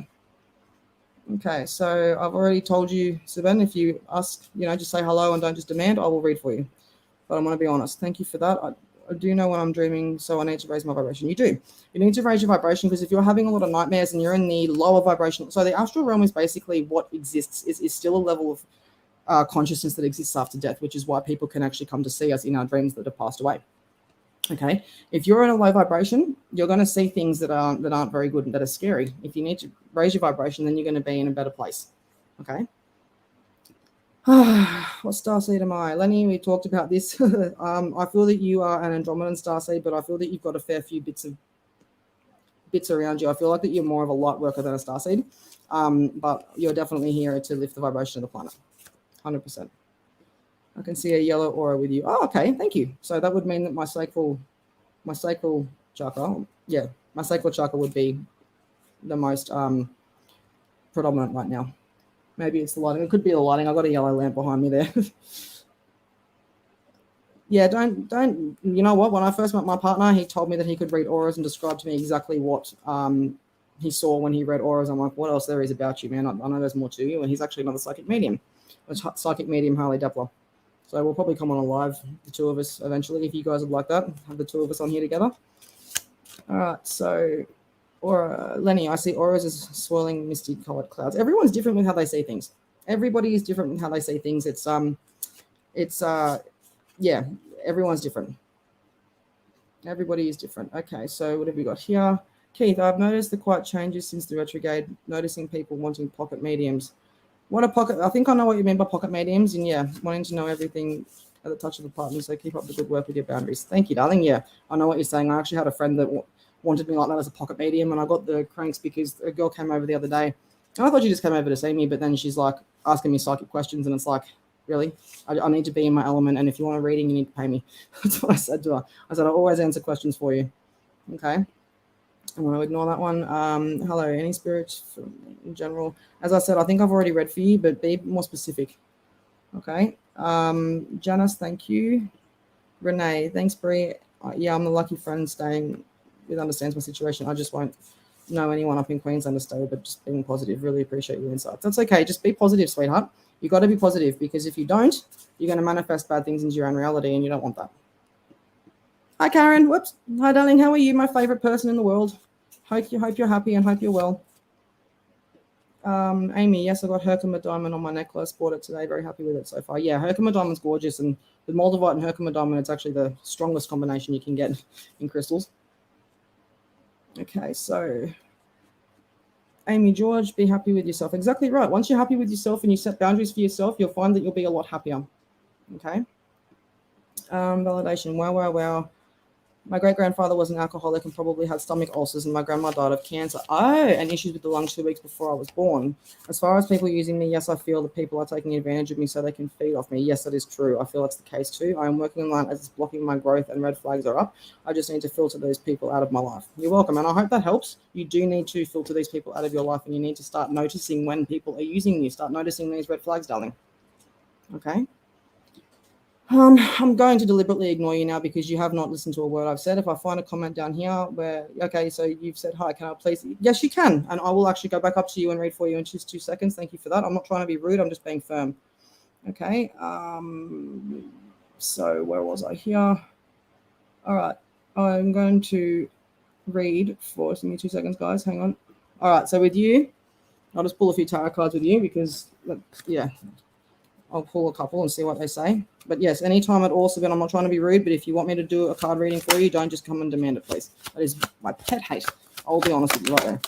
Okay, so I've already told you, Seben, if you ask, just say hello and don't just demand, I will read for you. But I'm going to be honest. Thank you for that. I do know when I'm dreaming, so I need to raise my vibration. You do. You need to raise your vibration because if you're having a lot of nightmares and you're in the lower vibration, so the astral realm is basically what exists, is still a level of consciousness that exists after death, which is why people can actually come to see us in our dreams that have passed away. Okay, if you're in a low vibration, you're going to see things that aren't very good and that are scary. If you need to raise your vibration, then you're going to be in a better place. Okay. What starseed am I? Lenny, we talked about this. I feel that you are an Andromedan starseed, but I feel that you've got a fair few bits around you. I feel like that you're more of a light worker than a starseed, but you're definitely here to lift the vibration of the planet. 100%. I can see a yellow aura with you. Oh, okay. Thank you. So that would mean that my sacral chakra, my sacral chakra would be the most predominant right now. Maybe it's the lighting. It could be the lighting. I've got a yellow lamp behind me there. Yeah, don't. You know what? When I first met my partner, he told me that he could read auras and describe to me exactly what he saw when he read auras. I'm like, what else there is about you, man? I know there's more to you. And he's actually another psychic medium, psychic medium Harley Depler. So we'll probably come on a live, the two of us eventually, if you guys would like that. Have the two of us on here together. All right, so Aura, Lenny, I see auras as swirling, misty colored clouds. Everyone's different with how they see things. Everybody is different with how they see things. Yeah, everyone's different. Everybody is different. Okay, so what have we got here? Keith, I've noticed the quiet changes since the retrograde, noticing people wanting pocket mediums. What a pocket, I think I know what you mean by pocket mediums, and yeah, wanting to know everything at the touch of a partner, so keep up the good work with your boundaries. Thank you, darling. Yeah, I know what you're saying. I actually had a friend that wanted me like that as a pocket medium, and I got the cranks because a girl came over the other day, and I thought she just came over to see me, but then she's like asking me psychic questions, and it's like, really? I need to be in my element, and if you want a reading, you need to pay me. That's what I said to her. I said, I always answer questions for you. Okay. I'm going to ignore that one. Hello, any spirits in general? As I said, I think I've already read for you, but be more specific. Okay. Janice, thank you. Renee, thanks, Bree. Yeah, I'm the lucky friend staying with understands my situation. I just won't know anyone up in Queensland to stay, but just being positive. Really appreciate your insights. That's okay. Just be positive, sweetheart. You got to be positive, because if you don't, you're going to manifest bad things into your own reality, and you don't want that. Hi, Karen. Whoops. Hi, darling. How are you? My favorite person in the world. Hope you're happy and hope you're well. Amy, yes, I got Herkimer diamond on my necklace. Bought it today. Very happy with it so far. Yeah, Herkimer diamond's gorgeous, and the Moldavite and Herkimer diamond, it's actually the strongest combination you can get in crystals. Okay, so Amy George, be happy with yourself. Exactly right. Once you're happy with yourself and you set boundaries for yourself, you'll find that you'll be a lot happier. Okay. Validation. Wow. My great-grandfather was an alcoholic and probably had stomach ulcers, and my grandma died of cancer. And issues with the lungs 2 weeks before I was born. As far as people using me, yes, I feel that people are taking advantage of me so they can feed off me. Yes, that is true. I feel that's the case too. I am working on that as it's blocking my growth and red flags are up. I just need to filter those people out of my life. You're welcome, and I hope that helps. You do need to filter these people out of your life, and you need to start noticing when people are using you. Start noticing these red flags, darling. Okay? I'm going to deliberately ignore you now because you have not listened to a word I've said. If I find a comment down here where, okay, so you've said hi, can I please? Yes, you can. And I will actually go back up to you and read for you in just 2 seconds. Thank you for that. I'm not trying to be rude. I'm just being firm. Okay. So where was I here? All right. I'm going to read for, give me 2 seconds, guys. Hang on. All right. So with you, I'll just pull a few tarot cards with you because, yeah, I'll pull a couple and see what they say. But yes, anytime at all, Sabine, I'm not trying to be rude, but if you want me to do a card reading for you, don't just come and demand it, please. That is my pet hate. I'll be honest with you right there.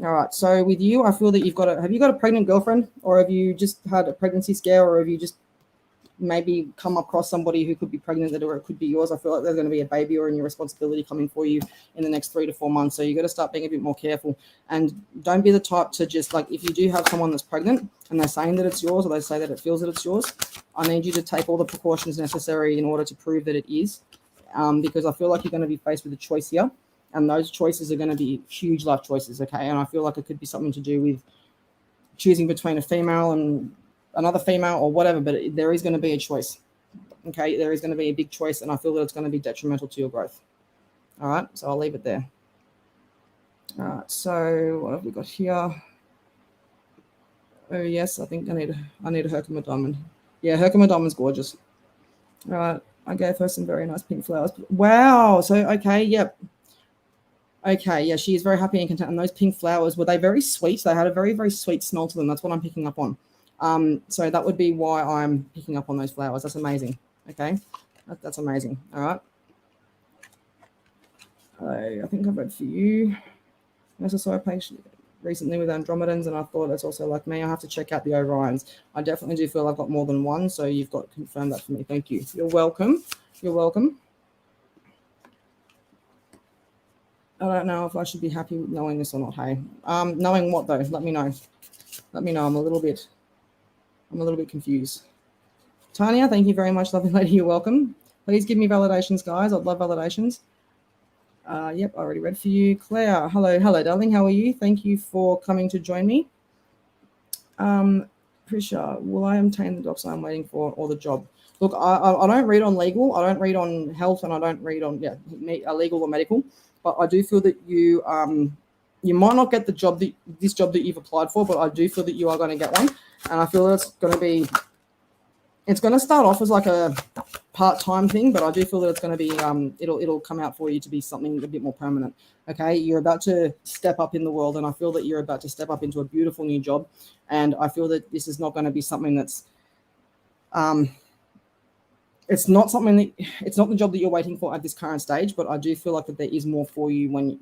All right, so with you, I feel that have you got a pregnant girlfriend, or have you just had a pregnancy scare, or have you just maybe come across somebody who could be pregnant, or it could be yours? I feel like there's going to be a baby or a new responsibility coming for you in the next 3 to 4 months. So you got to start being a bit more careful, and don't be the type to just like, if you do have someone that's pregnant and they're saying that it's yours, or they say that it feels that it's yours, I need you to take all the precautions necessary in order to prove that it is, because I feel like you're going to be faced with a choice here, and those choices are going to be huge life choices. Okay, and I feel like it could be something to do with choosing between a female and another female or whatever, but there is going to be a choice. Okay, there is going to be a big choice, and I feel that it's going to be detrimental to your growth. All right, so I'll leave it there. All right, so what have we got here? Oh yes, I think I need a Herkimer diamond. Yeah, Herkimer diamond's gorgeous. All right, I gave her some very nice pink flowers. Wow. So okay, yep. Okay, yeah, she is very happy and content. And those pink flowers, were they very sweet? They had a very, very sweet smell to them. That's what I'm picking up on. So that would be why I'm picking up on those flowers. That's amazing. Okay, that's amazing. All right. I think I've read for you. I also saw a patient recently with Andromedans, and I thought it's also like me. I have to check out the Orions. I definitely do feel I've got more than one, so you've got to confirm that for me. Thank you. You're welcome. You're welcome. I don't know if I should be happy with knowing this or not. Hey, knowing what though? Let me know. Let me know. I'm a little bit confused. Tanya, thank you very much, lovely lady. You're welcome. Please give me validations, guys. I'd love validations. Yep, I already read for you. Claire, hello, darling. How are you? Thank you for coming to join me. Prisha, will I obtain the docs I'm waiting for or the job? Look, I don't read on legal, I don't read on health, and I don't read on legal or medical. But I do feel that you might not get this job that you've applied for, but I do feel that you are going to get one, and I feel that it's going to start off as like a part-time thing, but I do feel that it's going to be it'll come out for you to be something a bit more permanent. Okay, you're about to step up in the world, and I feel that you're about to step up into a beautiful new job, and I feel that this is not going to be something that's it's not the job that you're waiting for at this current stage, but I do feel like that there is more for you when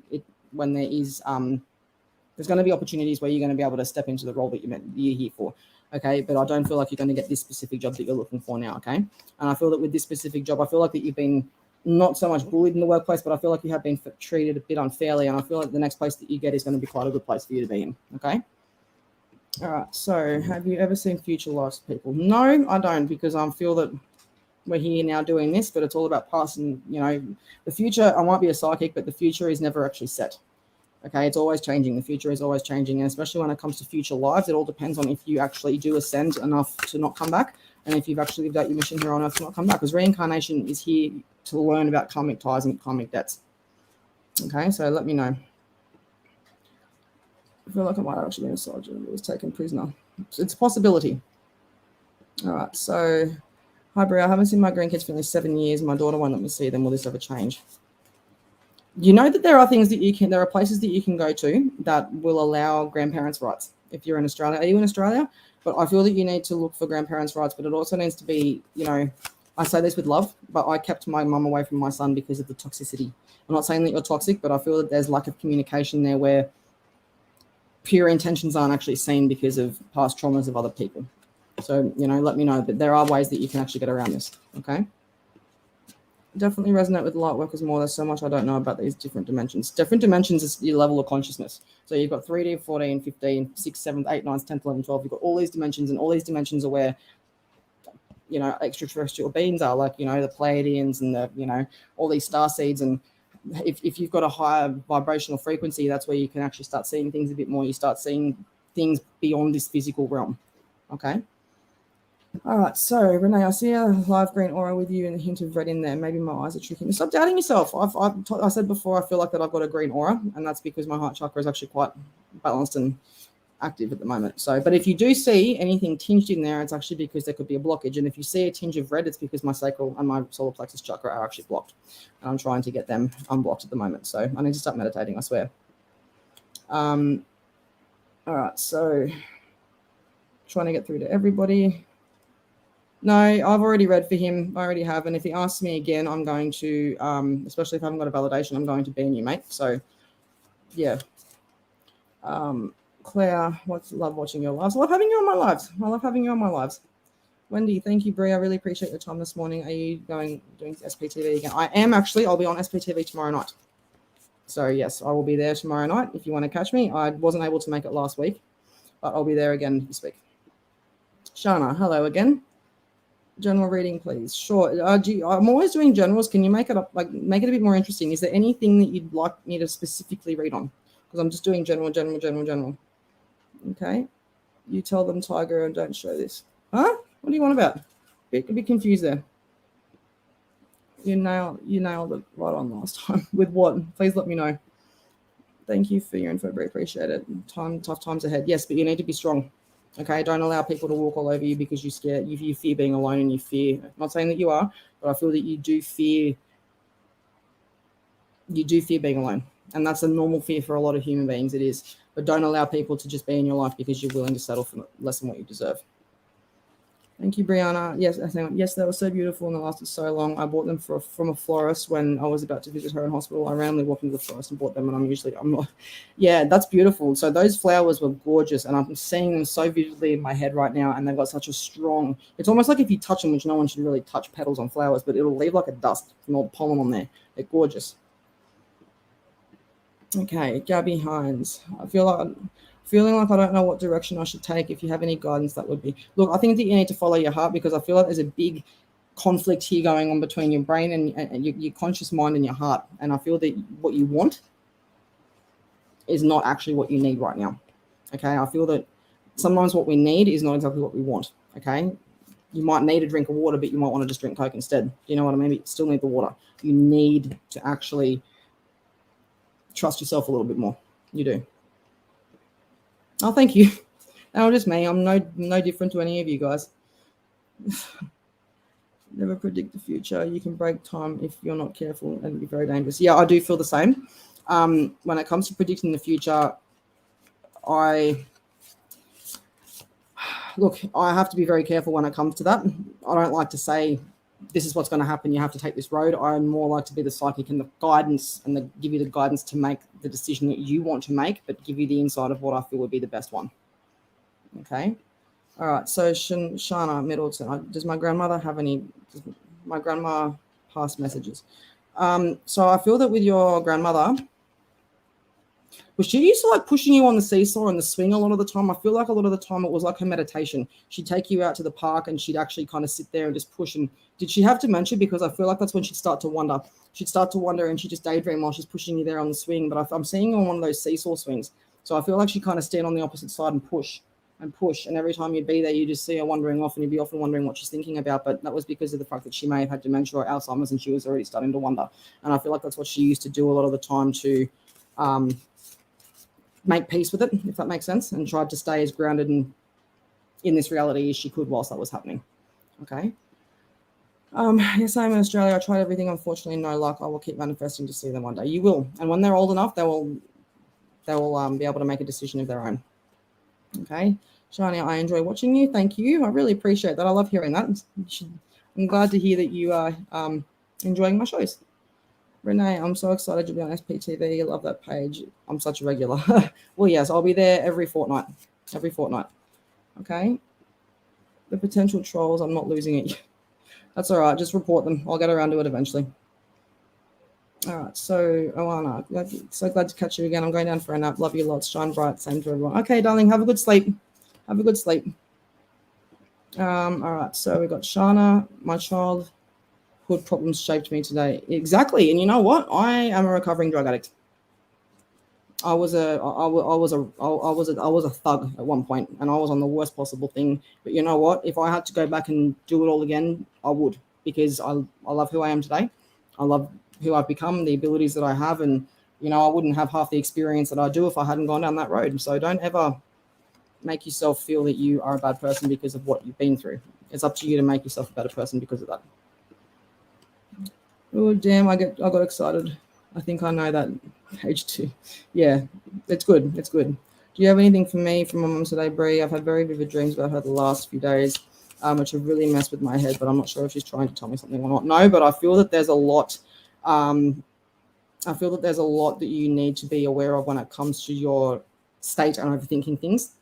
there is there's going to be opportunities where you're going to be able to step into the role that you're here for. Okay, but I don't feel like you're going to get this specific job that you're looking for now. Okay, and I feel that with this specific job, I feel like that you've been not so much bullied in the workplace, but I feel like you have been treated a bit unfairly, and I feel like the next place that you get is going to be quite a good place for you to be in. Okay. All right. So, have you ever seen future lives, people? No, I don't, because I feel that we're here now doing this, but it's all about past and the future. I might be a psychic, but the future is never actually set. Okay, it's always changing. The future is always changing, and especially when it comes to future lives, it all depends on if you actually do ascend enough to not come back, and if you've actually lived out your mission here on Earth to not come back. Because reincarnation is here to learn about karmic ties and karmic debts. Okay, so let me know. I feel like I might have actually been a soldier that was taken prisoner. It's a possibility. All right, so hi, Bree. I haven't seen my grandkids for nearly 7 years. My daughter won't let me see them. Will this ever change? You know that there are places that you can go to that will allow grandparents' rights if you're in Australia. Are you in Australia? But I feel that you need to look for grandparents' rights, but it also needs to be, I say this with love, but I kept my mum away from my son because of the toxicity. I'm not saying that you're toxic, but I feel that there's lack of communication there where pure intentions aren't actually seen because of past traumas of other people. So, let me know. But there are ways that you can actually get around this, okay? Definitely resonate with light workers more. There's so much I don't know about these different dimensions. Different dimensions is your level of consciousness. So you've got 3D, 14, 15, 6, 7, 8, 9, 10, 11, 12. You've got all these dimensions, and all these dimensions are where, extraterrestrial beings are, like, the Pleiadians and the, all these star seeds. And if you've got a higher vibrational frequency, that's where you can actually start seeing things a bit more. You start seeing things beyond this physical realm. Okay. All right, so Renee, I see a live green aura with you and a hint of red in there. Maybe my eyes are tricking me. Stop doubting yourself. I said before, I feel like that I've got a green aura, and that's because my heart chakra is actually quite balanced and active at the moment. So, but if you do see anything tinged in there, it's actually because there could be a blockage. And if you see a tinge of red, it's because my sacral and my solar plexus chakra are actually blocked. And I'm trying to get them unblocked at the moment. So I need to start meditating, I swear. All right, so trying to get through to everybody. No, I've already read for him. I already have. And if he asks me again, I'm going to, especially if I haven't got a validation, I'm going to ban you, mate. So, yeah. Claire, love watching your lives. I love having you on my lives. Wendy, thank you, Bree. I really appreciate your time this morning. Are you doing SPTV again? I am actually. I'll be on SPTV tomorrow night. So, yes, I will be there tomorrow night if you want to catch me. I wasn't able to make it last week, but I'll be there again this week. Shana, hello again. General reading, please. Sure. I'm always doing generals. Can you make it up, make it a bit more interesting? Is there anything that you'd like me to specifically read on? Because I'm just doing general. Okay. You tell them, Tiger, and don't show this. Huh? What do you want about? A bit confused there. You nailed it right on last time. With what? Please let me know. Thank you for your info. Very appreciate it. Tough times ahead. Yes, but you need to be strong. Okay, don't allow people to walk all over you because you're scared. You fear being alone, and you fear. I'm not saying that you are, but I feel that you do fear. You do fear being alone, and that's a normal fear for a lot of human beings. It is, but don't allow people to just be in your life because you're willing to settle for less than what you deserve. Thank you, Brianna. Yes, they were so beautiful and they lasted so long. I bought them from a florist when I was about to visit her in hospital. I randomly walked into the florist and bought them, and I'm not. Yeah, that's beautiful. So those flowers were gorgeous, and I'm seeing them so vividly in my head right now, and they've got such a strong. It's almost like if you touch them, which no one should really touch petals on flowers, but it'll leave like a dust from all the pollen on there. They're gorgeous. Okay, Gabby Hines. Feeling like I don't know what direction I should take. If you have any guidance, that would be. Look, I think that you need to follow your heart, because I feel like there's a big conflict here going on between your brain and your conscious mind and your heart. And I feel that what you want is not actually what you need right now. Okay, I feel that sometimes what we need is not exactly what we want, okay? You might need a drink of water, but you might want to just drink Coke instead. Do you know what I mean? You still need the water. You need to actually trust yourself a little bit more. You do. Oh, thank you. No, just me. I'm no different to any of you guys. Never predict the future. You can break time if you're not careful and be very dangerous. Yeah, I do feel the same. When it comes to predicting the future, I have to be very careful when it comes to that. I don't like to say this is what's going to happen. You have to take this road. I more like to be the psychic and the guidance and give you the guidance to make the decision that you want to make, but give you the insight of what I feel would be the best one. Okay. All right. So Shana Middleton, does my grandmother have any? Does my grandma pass messages? So I feel that with your grandmother, was she used to like pushing you on the seesaw and the swing a lot of the time? I feel like a lot of the time it was like her meditation. She'd take you out to the park and she'd actually kind of sit there and just push. And did she have dementia? Because I feel like that's when she'd start to wonder. She'd start to wonder and she'd just daydream while she's pushing you there on the swing. But I'm seeing her on one of those seesaw swings. So I feel like she kind of stand on the opposite side and push. And every time you'd be there, you just see her wandering off and you'd be often wondering what she's thinking about. But that was because of the fact that she may have had dementia or Alzheimer's and she was already starting to wonder. And I feel like that's what she used to do a lot of the time to make peace with it, if that makes sense, and tried to stay as grounded in this reality as she could whilst that was happening. Okay. Yes, I'm in Australia. I tried everything. Unfortunately, no luck. I will keep manifesting to see them one day. You will. And when they're old enough, they will be able to make a decision of their own. Okay. Shani, I enjoy watching you. Thank you. I really appreciate that. I love hearing that. I'm glad to hear that you are enjoying my shows. Renee, I'm so excited to be on SPTV. I love that page. I'm such a regular. Well, yes, I'll be there every fortnight. Okay. The potential trolls, I'm not losing it. That's all right. Just report them. I'll get around to it eventually. All right. So, Oana, so glad to catch you again. I'm going down for a nap. Love you lots. Shine bright. Same to everyone. Okay, darling. Have a good sleep. All right. So we got Shana, my childhood problems shaped me today. Exactly. And you know what? I am a recovering drug addict. I was a thug at one point, and I was on the worst possible thing. But you know what? If I had to go back and do it all again, I would, because I love who I am today. I love who I've become, the abilities that I have, and I wouldn't have half the experience that I do if I hadn't gone down that road. So don't ever make yourself feel that you are a bad person because of what you've been through. It's up to you to make yourself a better person because of that. Oh damn! I got excited. I think I know that page 2. Yeah, it's good. Do you have anything for me from my mum today, Bree? I've had very vivid dreams about her the last few days, which have really messed with my head, but I'm not sure if she's trying to tell me something or not. No, but I feel that there's a lot. That you need to be aware of when it comes to your state and overthinking things,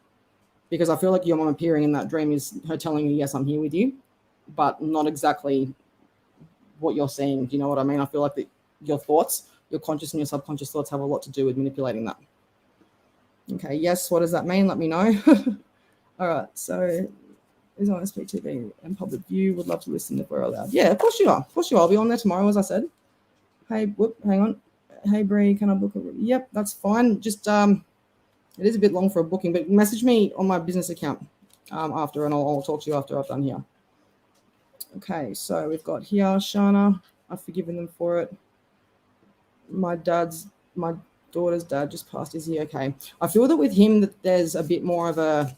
because I feel like your mum appearing in that dream is her telling you, yes, I'm here with you, but not exactly what you're seeing. Do you know what I mean? I feel like that your thoughts, your conscious and your subconscious thoughts have a lot to do with manipulating that. Okay, yes, what does that mean? Let me know. All right, so is on SPTV and public view. Would love to listen if we're allowed. Yeah, of course you are. I'll be on there tomorrow, as I said. Hey, hang on. Hey, Bree, can I book a... Yep, that's fine. Just, it is a bit long for a booking, but message me on my business account after, and I'll talk to you after I've done here. Okay, so we've got here, Shana. I've forgiven them for it. My daughter's dad just passed. Is he okay? I feel that with him that there's a bit more of a...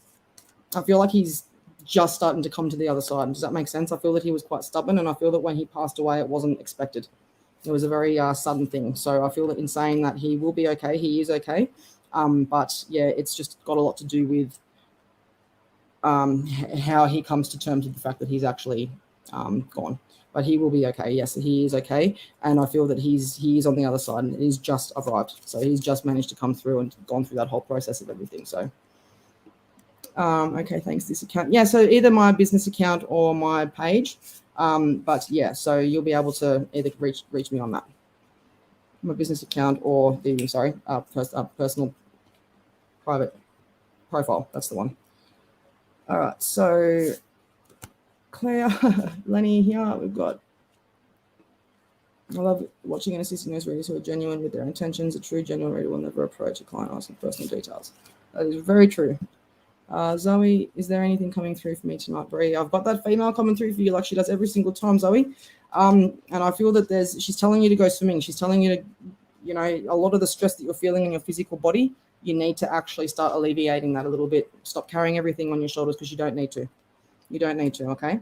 I feel like he's just starting to come to the other side. Does that make sense? I feel that he was quite stubborn, and I feel that when he passed away, it wasn't expected. It was a very sudden thing. So I feel that in saying that he will be okay, he is okay. But yeah, it's just got a lot to do with how he comes to terms with the fact that he's actually gone. But he will be okay. Yes, he is okay. And I feel that he is on the other side, and he's just arrived. So he's just managed to come through and gone through that whole process of everything. So, okay, thanks. This account. Yeah, so either my business account or my page. But yeah, so you'll be able to either reach me on that. My business account or personal private profile. That's the one. All right, so Claire, Lenny here. We've got... I love watching and assisting those readers who are genuine with their intentions. A true, genuine reader will never approach a client asking personal details. That is very true. Zoe, is there anything coming through for me tonight, Bree? I've got that female coming through for you like she does every single time, Zoe. And I feel that she's telling you to go swimming. She's telling you to, a lot of the stress that you're feeling in your physical body, you need to actually start alleviating that a little bit. Stop carrying everything on your shoulders because you don't need to. You don't need to, okay?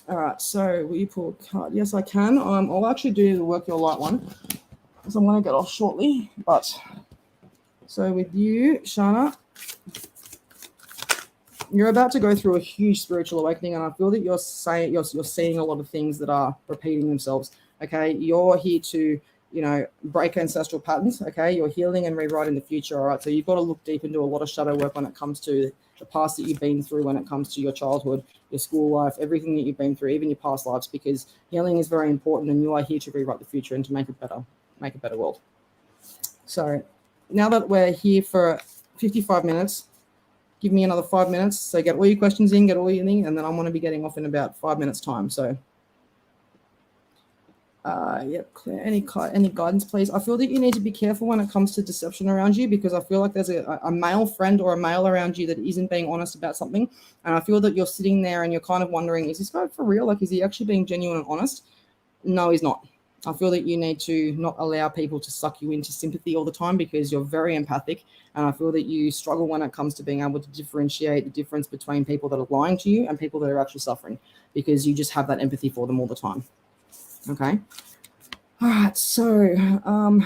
All right, so will you pull a card? Yes, I can. I'll actually do the Work Your Light one because I'm going to get off shortly. But so with you, Shana, you're about to go through a huge spiritual awakening, and I feel that you're seeing a lot of things that are repeating themselves. Okay, you're here to break ancestral patterns. Okay, you're healing and rewriting the future. All right, so you've got to look deep into a lot of shadow work when it comes to the past that you've been through, when it comes to your childhood, your school life, everything that you've been through, even your past lives, because healing is very important, and you are here to rewrite the future and to make it better world. So now that we're here for 55 minutes, give me another 5 minutes. So get all your questions in, get all your thing, and then I'm going to be getting off in about 5 minutes time. So yep, Claire, any guidance, please? I feel that you need to be careful when it comes to deception around you, because I feel like there's a male friend or a male around you that isn't being honest about something. And I feel that you're sitting there and you're kind of wondering, is this guy for real? Like, is he actually being genuine and honest? No, he's not. I feel that you need to not allow people to suck you into sympathy all the time, because you're very empathic. And I feel that you struggle when it comes to being able to differentiate the difference between people that are lying to you and people that are actually suffering, because you just have that empathy for them all the time. Okay. All right. So,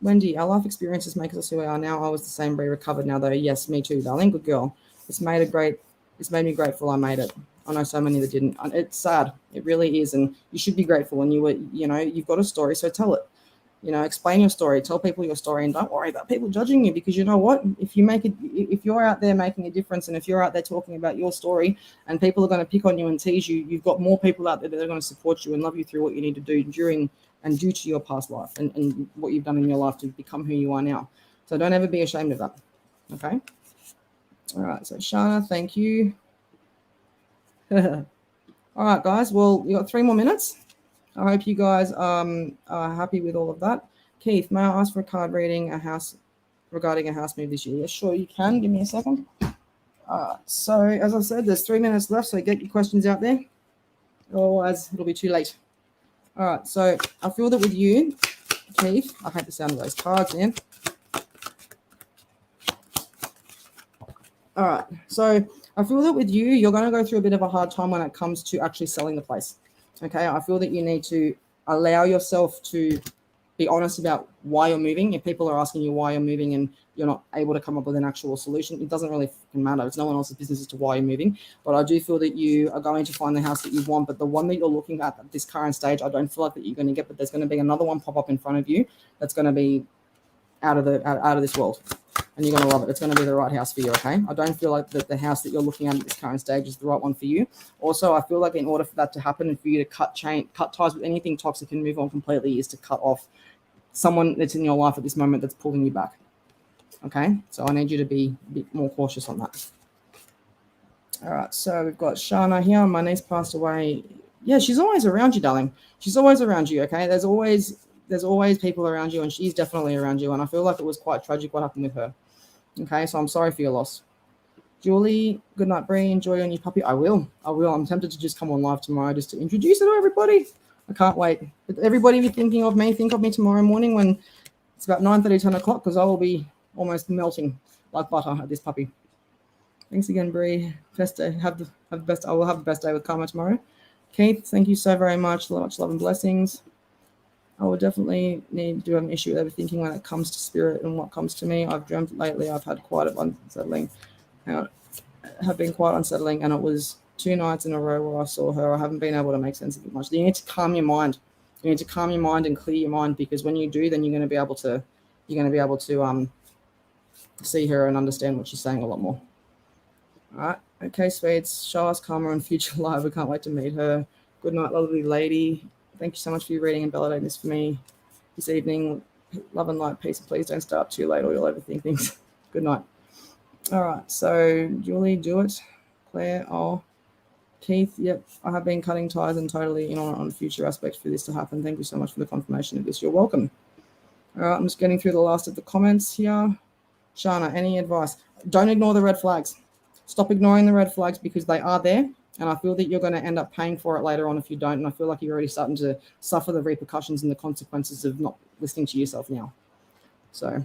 Wendy, our life experiences make us who we are now. I was the same, Bree, recovered now though. Yes, me too, darling. Good girl. It's made me grateful I made it. I know so many that didn't. It's sad. It really is. And you should be grateful. And you've got a story, so tell it. Explain your story, tell people your story, and don't worry about people judging you, because you know what? If you're out there making a difference, and if you're out there talking about your story and people are going to pick on you and tease you, you've got more people out there that are going to support you and love you through what you need to do during and due to your past life and what you've done in your life to become who you are now. So don't ever be ashamed of that. Okay? All right. So Shana, thank you. All right, guys. Well, you got 3 more minutes. I hope you guys are happy with all of that. Keith, may I ask for a card reading regarding a house move this year? Yes, sure, you can. Give me a second. So, as I said, there's 3 minutes left, so get your questions out there. Otherwise, it'll be too late. All right, so I feel that with you, Keith, I hate the sound of those cards, man. All right, so I feel that with you, you're going to go through a bit of a hard time when it comes to actually selling the place. Okay, I feel that you need to allow yourself to be honest about why you're moving. If people are asking you why you're moving and you're not able to come up with an actual solution, it doesn't really matter. It's no one else's business as to why you're moving. But I do feel that you are going to find the house that you want, but the one that you're looking at this current stage, I don't feel like that you're going to get, but there's going to be another one pop up in front of you that's going to be out of this world. And you're going to love it. It's going to be the right house for you, okay? I don't feel like that the house that you're looking at this current stage is the right one for you. Also, I feel like in order for that to happen and for you to cut ties with anything toxic and move on completely is to cut off someone that's in your life at this moment that's pulling you back, okay? So I need you to be a bit more cautious on that. All right, so we've got Shana here. My niece passed away. Yeah, she's always around you, darling. She's always around you, okay? There's always people around you, and she's definitely around you, and I feel like it was quite tragic what happened with her. Okay, so I'm sorry for your loss. Julie, good night, Bree. Enjoy your new puppy. I will. I'm tempted to just come on live tomorrow just to introduce it to everybody. I can't wait. But everybody be thinking of me, think of me tomorrow morning when it's about 9:30, 10 o'clock, because I will be almost melting like butter at this puppy. Thanks again, Bree. Best day. I will have the best day with Karma tomorrow. Keith, thank you so very much. Much love and blessings. I will definitely need to have an issue with overthinking when it comes to spirit and what comes to me. I've dreamt lately. I've had quite unsettling. Have been quite unsettling, and it was 2 nights in a row where I saw her. I haven't been able to make sense of it much. You need to calm your mind. You need to calm your mind and clear your mind, because when you do, then you're going to be able to see her and understand what she's saying a lot more. All right. Okay, sweets. Show us Karma on future live. We can't wait to meet her. Good night, lovely lady. Thank you so much for your reading and validating this for me this evening. Love and light, peace, and please don't stay up too late or you'll overthink things. Good night. All right, so Julie, do it. Claire, Keith, yep, I have been cutting ties and totally in on future aspects for this to happen. Thank you so much for the confirmation of this. You're welcome. All right, I'm just getting through the last of the comments here. Shana, any advice? Don't ignore the red flags. Stop ignoring the red flags because they are there. And I feel that you're going to end up paying for it later on if you don't. And I feel like you're already starting to suffer the repercussions and the consequences of not listening to yourself now. So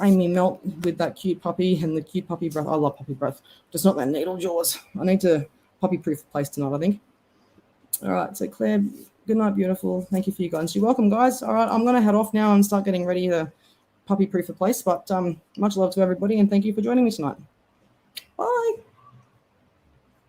Amy Melt with that cute puppy and the cute puppy breath. I love puppy breath. Just not that needle jaws. I need to puppy-proof place tonight, I think. All right. So Claire, good night, beautiful. Thank you for your guidance. You're welcome, guys. All right. I'm going to head off now and start getting ready to puppy-proof a place. But much love to everybody and thank you for joining me tonight. Bye.